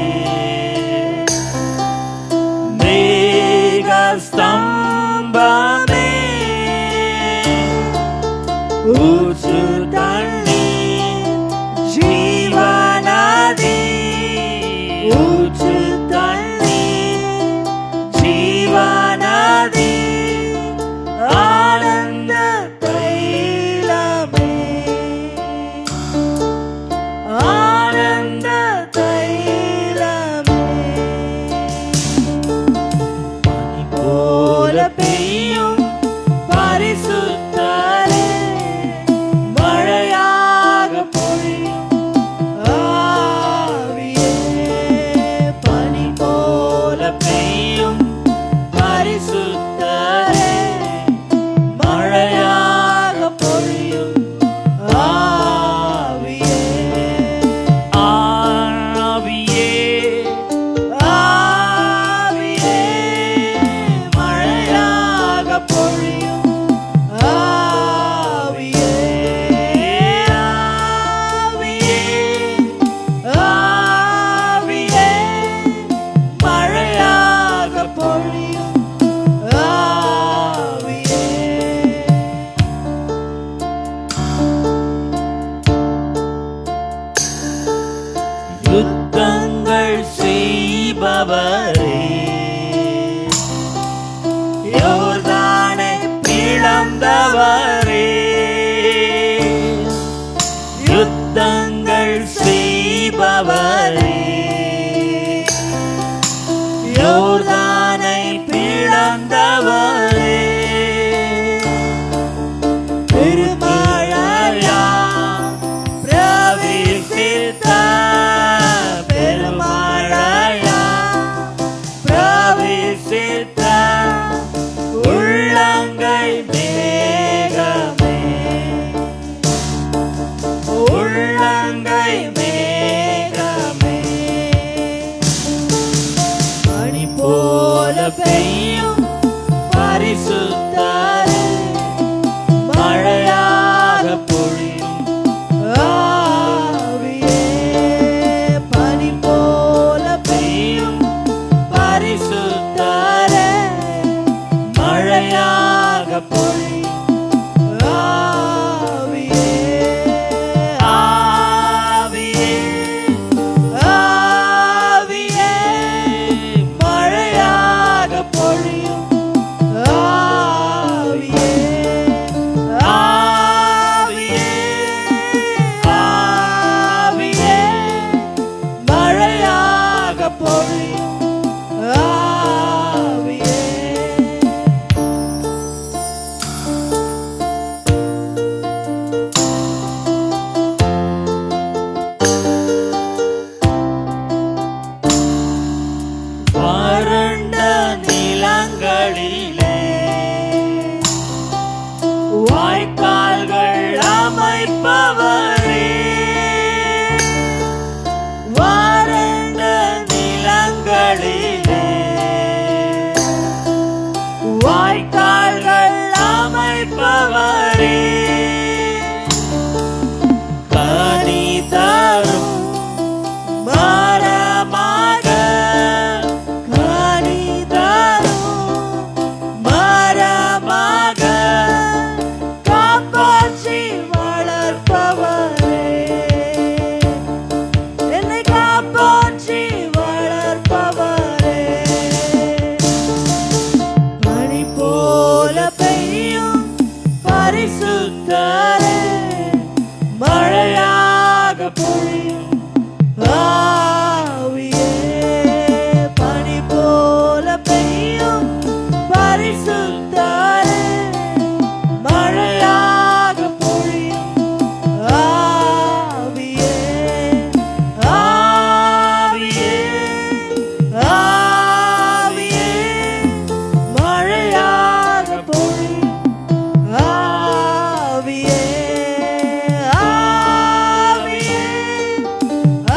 மேகஸ்தம்பமே, பெய்யும் பரிசுத்தரே, மழையாக பொழியும் ஆவியே, பனி போல பெய்யும் பரிசுத்தரே, மழையாக பொழியும் ஆவியே, ஆவியே, ஆவியே, மழையாக பொழியும் ஆவியே, ஆவியே, ஆவியே, மழையாக பொழியும் ஆவியே. யுத்தங்கள் செய்பவரே, யோர்தானை பிளந்தவரே, யுத்தங்கள் செய்பவரே, யோர்தானை பிளந்தவரே, பெருமழையா பிரவேசித்த, பெருமழையா பிரவேசித்த, உள்ளங்கை மேகமே, உள்ளங்கை மேகமே, பனி போல பெய்யும் பரிசுத்தரே, மழையாக பொழியும் ஆவியே, பனி போல பெய்யும் பரிசுத்தரே, மழையாக பொழியும் ஆவியே, ஆவியே, ஆவியே, மழையாக பொழியும் ஆவியே, ஆவியே, ஆவியே, மழையாக பொழியும் ஆவியே. வறண்ட நிலங்களிலே வாய்க்கால்கள் அமைப்பவரே, வறண்ட நிலங்களிலே வாய்க்கால்கள் அமைப்பவரே, கனி தரும் மரமாக, கனி தரும் மரமாக, காப்பாற்றி வளர்ப்பவரே, என்னை காப்பாற்றி வளர்ப்பவரே, பனி போல பெய்யும் பரிசுத்தரே, மழையாக பொழியும் ஆவியே, பனி போல பெய்யும் பரிசுத்தரே, மழையாக பொழியும் ஆவியே, ஆவியே, ஆவியே, மழையாக பொழியும் ஆவியே, ஆவியே,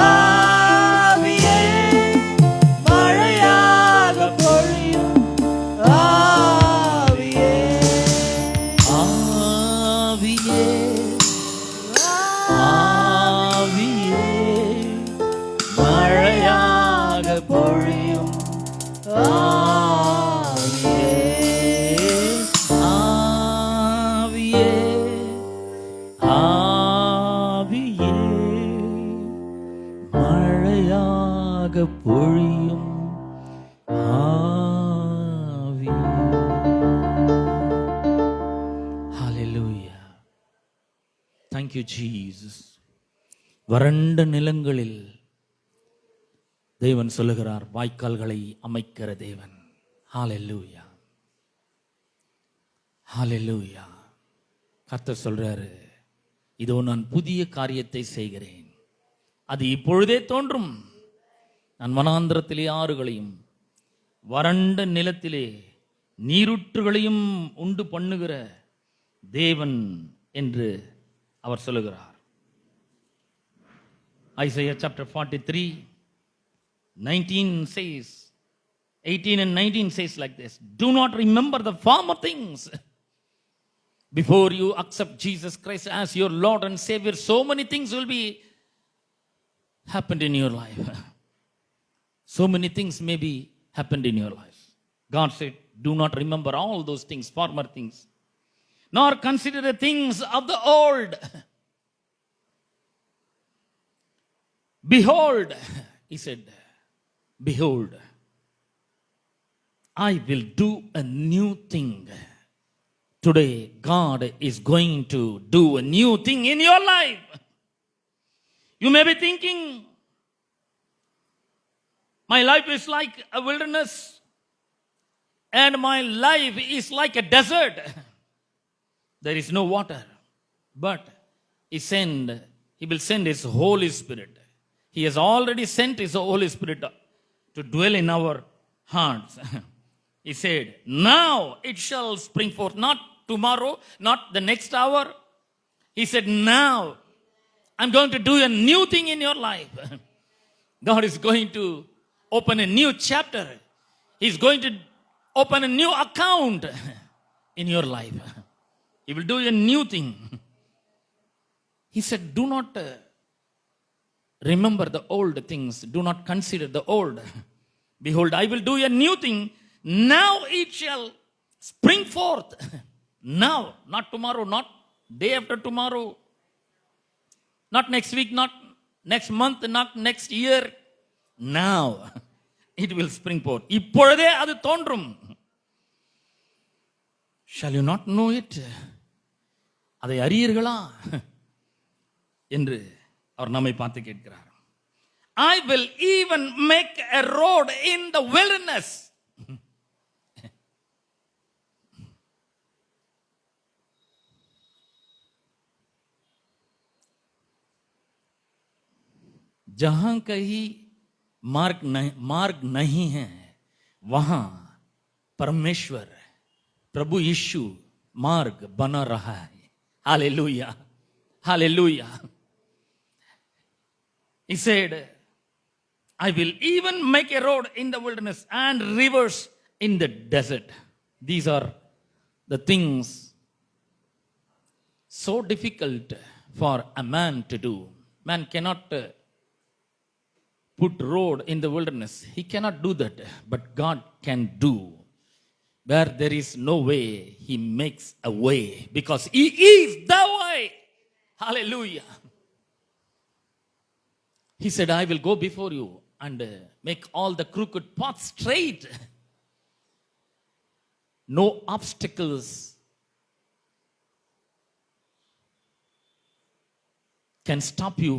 ஆவியே, மழையாக பொழியும் ஆவியே, ஆவியே, ஆவியே, மழையாக பொழியும் ஆவியே, ஆவியே, ஆவியே, மழையாக பொழியும் ஆவியே. Hallelujah. Thank you, Jesus. வறண்ட நிலங்களில் தேவன் சொல்லுகிறார், வாய்க்கால்களை அமைக்கிற தேவன். ஹalleluya. ஹalleluya. கர்த்தர் சொல்றாரு, இதோ நான் புதிய காரியத்தை செய்கிறேன், அது இப்பொழுதே தோன்றும். நான் வனாந்திரத்திலே ஆறுகளையும் வறண்ட நிலத்திலே நீரூற்றுகளையும் உண்டு பண்ணுகிற தேவன் என்று அவர் சொல்லுகிறார். Isaiah chapter 43, 19 says, 18 and 19 says like this: do not remember the former things. Before you accept Jesus Christ as your Lord and Savior, so many things will be happened in your life. So many things may be happened in your life. God said, do not remember all those things, former things, nor consider the things of the old. Behold, he said, behold, I will do a new thing. Today, God is going to do a new thing in your life. You may be thinking, my life is like a wilderness and my life is like a desert. There is no water. But He will send His Holy Spirit. He has already sent His Holy Spirit to dwell in our hearts. He said, now it shall spring forth, not tomorrow, not the next hour. He said, now I'm going to do a new thing in your life. God is going to open a new chapter. He's going to open a new account in your life. He will do a new thing. He said, do not remember the old things. Do not consider the old. Behold, I will do a new thing. Now it shall spring forth. Now, not tomorrow, not day after tomorrow, not next week, not next month, not next year. Now it will spring forth. இப்பொழுதே அது தோன்றும். Shall you not know it? அதை அறியீர்களா என்று அவர் நம்மை பார்த்து கேட்கிறார். I will even make a road in the wilderness. जहां कहीं मार्ग नहीं है, वहां परमेश्वर प्रभु यीशु मार्ग बना रहा है. Hallelujah, hallelujah. He said, I will even make a road in the wilderness and rivers in the desert. These are the things so difficult for a man to do. Man cannot put road in the wilderness. He cannot do that. But God can do. Where there is no way, He makes a way. Because He is the way. Hallelujah. He said, I will go before you and make all the crooked paths straight. No obstacles can stop you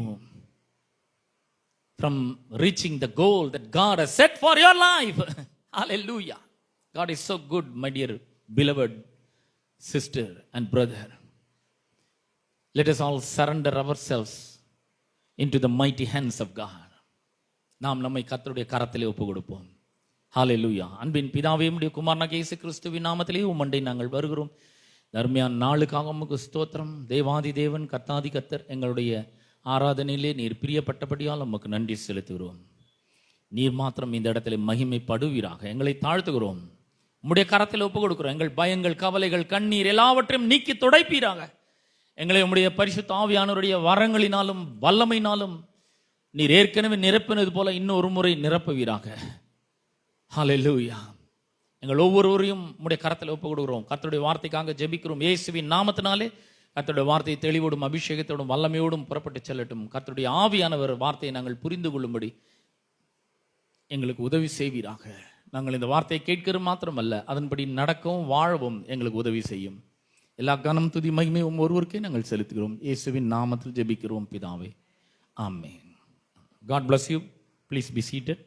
from reaching the goal that God has set for your life. Hallelujah. God is so good, my dear beloved sister and brother. Let us all surrender ourselves into the mighty hands of God. நாம் நம்மை கர்த்தருடைய கரத்திலே ஒப்பு கொடுப்போம். ஹalleluya. அன்பின் பிதாவே, உம்முடைய குமாரனாகிய இயேசு கிறிஸ்துவின் நாமத்திலே உம்மண்டை நாங்கள் வருகிறோம். தர்மியான நாளுக்காக உமக்கு ஸ்தோத்திரம். தேவாதி தேவன், கர்த்தாதி கர்த்தர், எங்களுடைய ஆராதனையிலே நீர் பிரியப்பட்டபடியால் உமக்கு நன்றி செலுத்துகிறோம். நீர் மாத்திரம் இந்த இடத்துல மகிமைப்படுவீராக. எங்களை தாழ்த்துகிறோம், உம்முடைய கரத்தில் ஒப்பு கொடுக்கிறோம். எங்கள் பயங்கள், கவலைகள், கண்ணீர் எல்லாவற்றையும் நீக்கி துடைப்பீராக. எங்களை உம்முடைய பரிசுத்த ஆவியானவருடைய வரங்களினாலும் வல்லமையினாலும் நீர் ஏற்கனவே நிரப்பினது போல இன்னொரு முறை நிரப்புவீராக. ஹalleluya. எங்கள் ஒவ்வொருவரையும் உம்முடைய கரத்தில் ஒப்பு கொடுக்கிறோம். கர்த்தருடைய வார்த்தைக்காக ஜெபிக்கிறோம். இயேசுவின் நாமத்தினாலே கர்த்தருடைய வார்த்தையை தெளிவோடும் அபிஷேகத்தோடும் வல்லமையோடும் புறப்பட்டு செல்லட்டும். கர்த்தருடைய ஆவியானவர் வார்த்தையை நாங்கள் புரிந்து கொள்ளும்படி எங்களுக்கு உதவி செய்வீராக. நாங்கள் இந்த வார்த்தையை கேட்கிறது மாத்திரமல்ல, அதன்படி நடக்கவும் வாழவும் எங்களுக்கு உதவி செய்யும். எல்லா கனம், துதி, மகிமையும் ஒருவருக்கே நாங்கள் செலுத்துகிறோம். இயேசுவின் நாமத்தில் ஜெபிக்கிறோம் பிதாவே, ஆமென். God bless you. Please be seated.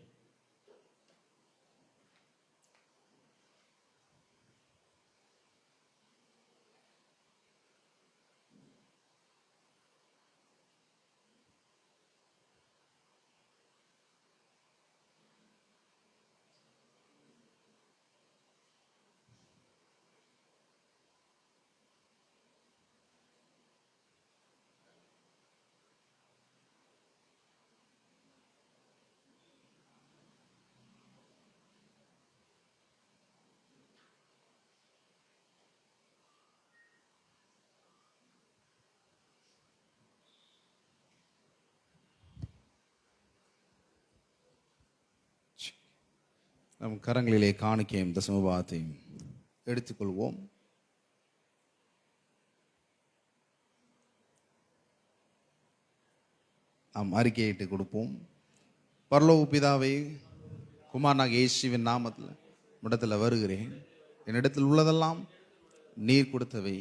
நம் கரங்களிலே காணிக்கையும் தசமபாகத்தையும் எடுத்துக்கொள்வோம். நாம் அறிக்கையிட்டு கொடுப்போம். பரலோக பிதாவே, குமாரனாக இயேசுவின் நாமத்தில் இடத்துல வருகிறேன். என்னிடத்தில் உள்ளதெல்லாம் நீர் கொடுத்தவை.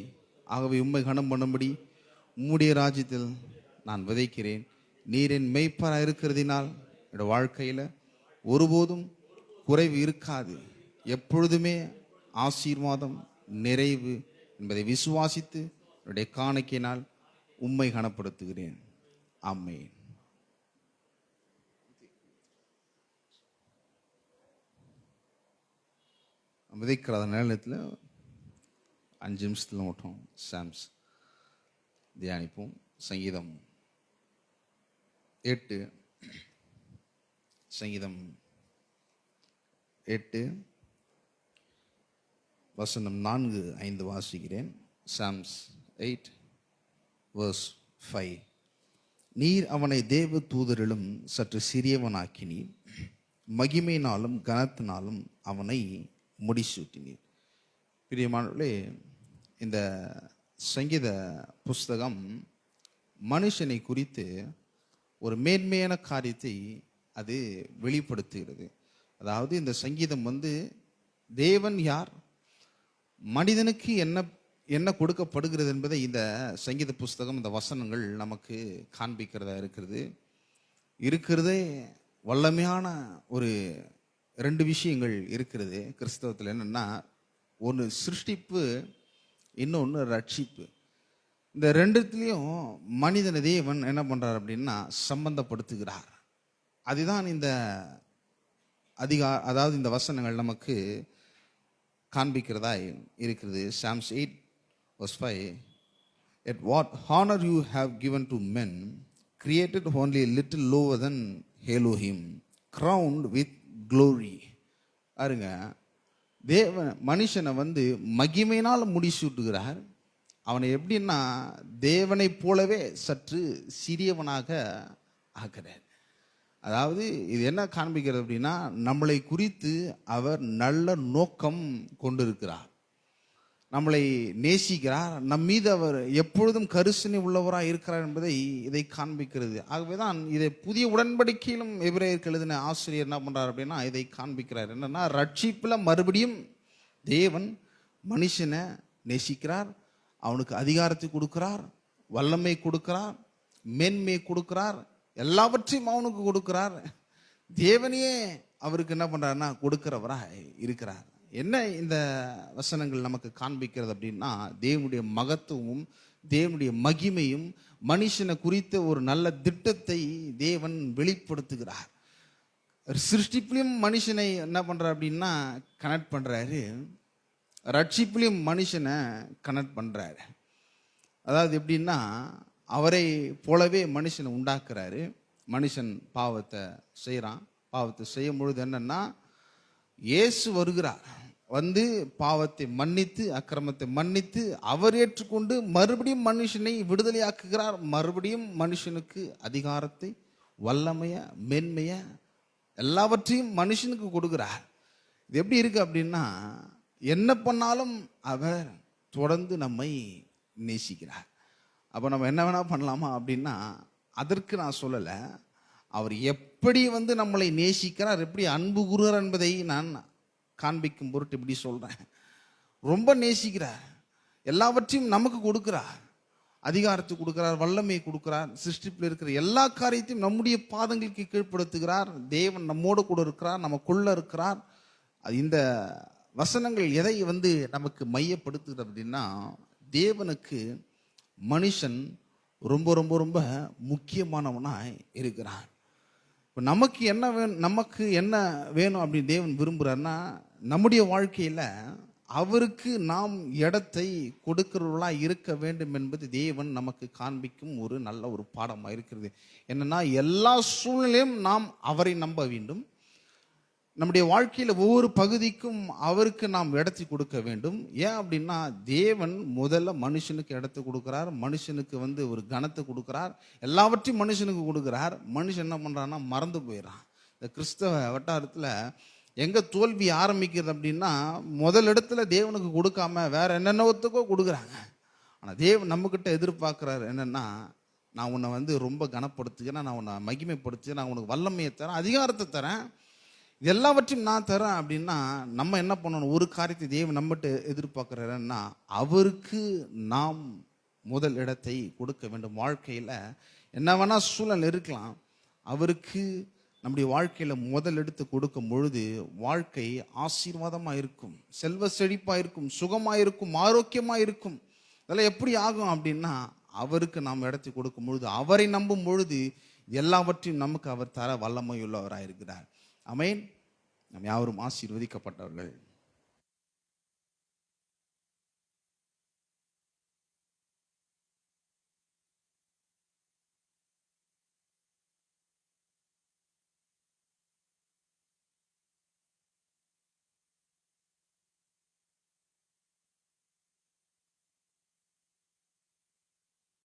ஆகவே உம்மை கனம் பண்ணும்படி உம்முடைய ராஜ்யத்தில் நான் விதைக்கிறேன். நீர் என் மெய்ப்பராக இருக்கிறதினால் என்னோட வாழ்க்கையில் ஒருபோதும் குறைவு இருக்காது. எப்பொழுதுமே ஆசீர்வாதம் நிறைவு என்பதை விசுவாசித்து என்னுடைய காணிக்கையினால் உம்மை கனப்படுத்துகிறேன். ஆமென். விதைக்கிற நேரத்தில் 5 நிமிஷத்தில் மட்டும் சாம்ஸ் தியானிப்போம். சங்கீதம் 8 வசனம் 4-5 வாசிக்கிறேன். Psalms 8 verse 5. நீர் அவனை தேவ தூதரிலும் சற்று சிறியவனாக்கினீர், மகிமையினாலும் கனத்தினாலும் அவனை முடிசூட்டினீர். பிரியமானவர்களே, இந்த சங்கீத புஸ்தகம் மனுஷனை குறித்து ஒரு மேன்மையான காரியத்தை அது வெளிப்படுத்துகிறது. அதாவது இந்த சங்கீதம் தேவன் யார், மனிதனுக்கு என்ன கொடுக்கப்படுகிறது என்பதை இந்த சங்கீத புஸ்தகம், இந்த வசனங்கள் நமக்கு காண்பிக்கிறதா இருக்கிறதே வல்லமையான ஒரு 2 விஷயங்கள் இருக்கிறது கிறிஸ்தவத்தில். என்னன்னா, ஒன்று சிருஷ்டிப்பு, இன்னொன்று ரட்சிப்பு. இந்த 2த்துலேயும் மனிதன தேவன் என்ன பண்றார் அப்படின்னா சம்பந்தப்படுத்துகிறார். அதுதான் இந்த அதாவது இந்த வசனங்கள் நமக்கு காண்பிக்கிறதா இருக்கிறது. Psalms 8 verse 5. At what honor you have given to men, created only a little lower than Elohim, crowned with glory. பாருங்க, தேவன் மனுஷனை மகிமையினால் முடிசூட்டுகிறார். அவனை எப்படின்னா தேவனை போலவே சற்று சிறியவனாக ஆகிறார். அதாவது இது என்ன காண்பிக்கிறது அப்படின்னா, நம்மளை குறித்து அவர் நல்ல நோக்கம் கொண்டிருக்கிறார், நம்மளை நேசிக்கிறார், நம் மீது அவர் எப்பொழுதும் கரிசனை உள்ளவராக இருக்கிறார் என்பதை இதை காண்பிக்கிறது. ஆகவேதான் இதை புதிய உடன்படிக்கையிலும் எபிரேயருக்கு எழுதின ஆசிரியர் என்ன பண்றார் அப்படின்னா இதை காண்பிக்கிறார். என்னன்னா, ரட்சிப்பில் மறுபடியும் தேவன் மனுஷனை நேசிக்கிறார், அவனுக்கு அதிகாரத்தை கொடுக்கிறார், வல்லமை கொடுக்கிறார், மேன்மை கொடுக்கிறார், எல்லாவற்றையும் அவனுக்கு கொடுக்கிறார். தேவனையே அவருக்கு என்ன பண்றாருன்னா கொடுக்கிறவரா இருக்கிறார். என்ன இந்த வசனங்கள் நமக்கு காண்பிக்கிறது அப்படின்னா, தேவனுடைய மகத்துவமும் தேவனுடைய மகிமையும் மனுஷனை குறித்த ஒரு நல்ல திட்டத்தை தேவன் வெளிப்படுத்துகிறார். சிருஷ்டிப்பிலையும் மனுஷனை என்ன பண்றார் அப்படின்னா கனெக்ட் பண்றாரு, ரட்சிப்பிலையும் மனுஷனை கனெக்ட் பண்றாரு. அதாவது எப்படின்னா, அவரை போலவே மனுஷனை உண்டாக்குறாரு. மனுஷன் பாவத்தை செய்கிறான். பாவத்தை செய்யும் பொழுது என்னன்னா, இயேசு வருகிறார், பாவத்தை மன்னித்து அக்கிரமத்தை மன்னித்து அவர் ஏற்றுக்கொண்டு மறுபடியும் மனுஷனை விடுதலையாக்குகிறார். மறுபடியும் மனுஷனுக்கு அதிகாரத்தை, வல்லமைய, மேன்மைய, எல்லாவற்றையும் மனுஷனுக்கு கொடுக்கிறார். இது எப்படி இருக்கு அப்படின்னா, என்ன பண்ணாலும் அவர் தொடர்ந்து நம்மை நேசிக்கிறார். அப்போ நம்ம என்ன வேணா பண்ணலாமா அப்படின்னா, அதற்கு நான் சொல்லலை, அவர் எப்படி நம்மளை நேசிக்கிறார், எப்படி அன்பு கூறுகிறார் என்பதை நான் காண்பிக்கும் பொருட்டு இப்படி சொல்றேன். ரொம்ப நேசிக்கிறார், எல்லாவற்றையும் நமக்கு கொடுக்கிறார், அதிகாரத்தை கொடுக்கிறார், வல்லமையை கொடுக்கிறார், சிருஷ்டிப்பில் இருக்கிற எல்லா காரியத்தையும் நம்முடைய பாதங்களுக்கு கீழ்ப்படுத்துகிறார். தேவன் நம்மோடு கூட இருக்கிறார், நமக்குள்ள இருக்கிறார். இந்த வசனங்கள் எதை நமக்கு மையப்படுத்துகிறது அப்படின்னா, தேவனுக்கு மனுஷன் ரொம்ப ரொம்ப ரொம்ப முக்கியமானவனாய் இருக்கிறான். இப்போ நமக்கு என்ன வேணும் அப்படின்னு தேவன் விரும்புகிறார்னா, நம்முடைய வாழ்க்கையில் அவருக்கு நாம் இடத்தை கொடுக்கிறவர்களாக இருக்க வேண்டும் என்பது தேவன் நமக்கு காண்பிக்கும் ஒரு நல்ல ஒரு பாடமாக இருக்கிறது. என்னன்னா, எல்லா சூழ்நிலையும் நாம் அவரை நம்ப வேண்டும். நம்முடைய வாழ்க்கையில் ஒவ்வொரு பகுதிக்கும் அவருக்கு நாம் இடத்தை கொடுக்க வேண்டும். ஏன் அப்படின்னா, தேவன் முதல்ல மனுஷனுக்கு இடத்தை கொடுக்கிறார், மனுஷனுக்கு ஒரு கனத்தை கொடுக்கிறார், எல்லாவற்றையும் மனுஷனுக்கு கொடுக்கிறார். மனுஷன் என்ன பண்ணுறான்னா மறந்து போயிடறான். இந்த கிறிஸ்தவ வட்டாரத்தில் எங்கே தோல்வி ஆரம்பிக்கிறது அப்படின்னா, முதல் இடத்துல தேவனுக்கு கொடுக்காம வேற என்னென்னத்துக்கோ கொடுக்குறாங்க. ஆனால் தேவன் நம்மக்கிட்ட எதிர்பார்க்குறாரு என்னென்னா, நான் உன்னை வந்து ரொம்ப கனப்படுத்துகிறேன், நான் உன்னை மகிமைப்படுத்துகிறேன், நான் உனக்கு வல்லமையை தரேன், அதிகாரத்தை தரேன், இது எல்லாவற்றையும் நான் தரேன் அப்படின்னா, நம்ம என்ன பண்ணணும்? ஒரு காரியத்தை தேவன் நம்மகிட்ட எதிர்பார்க்குறாருன்னா, அவருக்கு நாம் முதல் இடத்தை கொடுக்க வேண்டும். வாழ்க்கையில் என்ன வேணால் சூழல் இருக்கலாம், அவருக்கு நம்முடைய வாழ்க்கையில் முதல் எடுத்து கொடுக்கும் பொழுது வாழ்க்கை ஆசீர்வாதமாக இருக்கும், செல்வ செழிப்பாக இருக்கும், சுகமாக இருக்கும், ஆரோக்கியமாக இருக்கும். இதெல்லாம் எப்படி ஆகும் அப்படின்னா, அவருக்கு நாம் இடத்தை கொடுக்கும் பொழுது, அவரை நம்பும் பொழுது எல்லாவற்றையும் நமக்கு அவர் தர வல்லமையுள்ளவராக இருக்கிறார். ஆமென். நாம் யாவரும் ஆசீர்வதிக்கப்பட்டவர்கள்.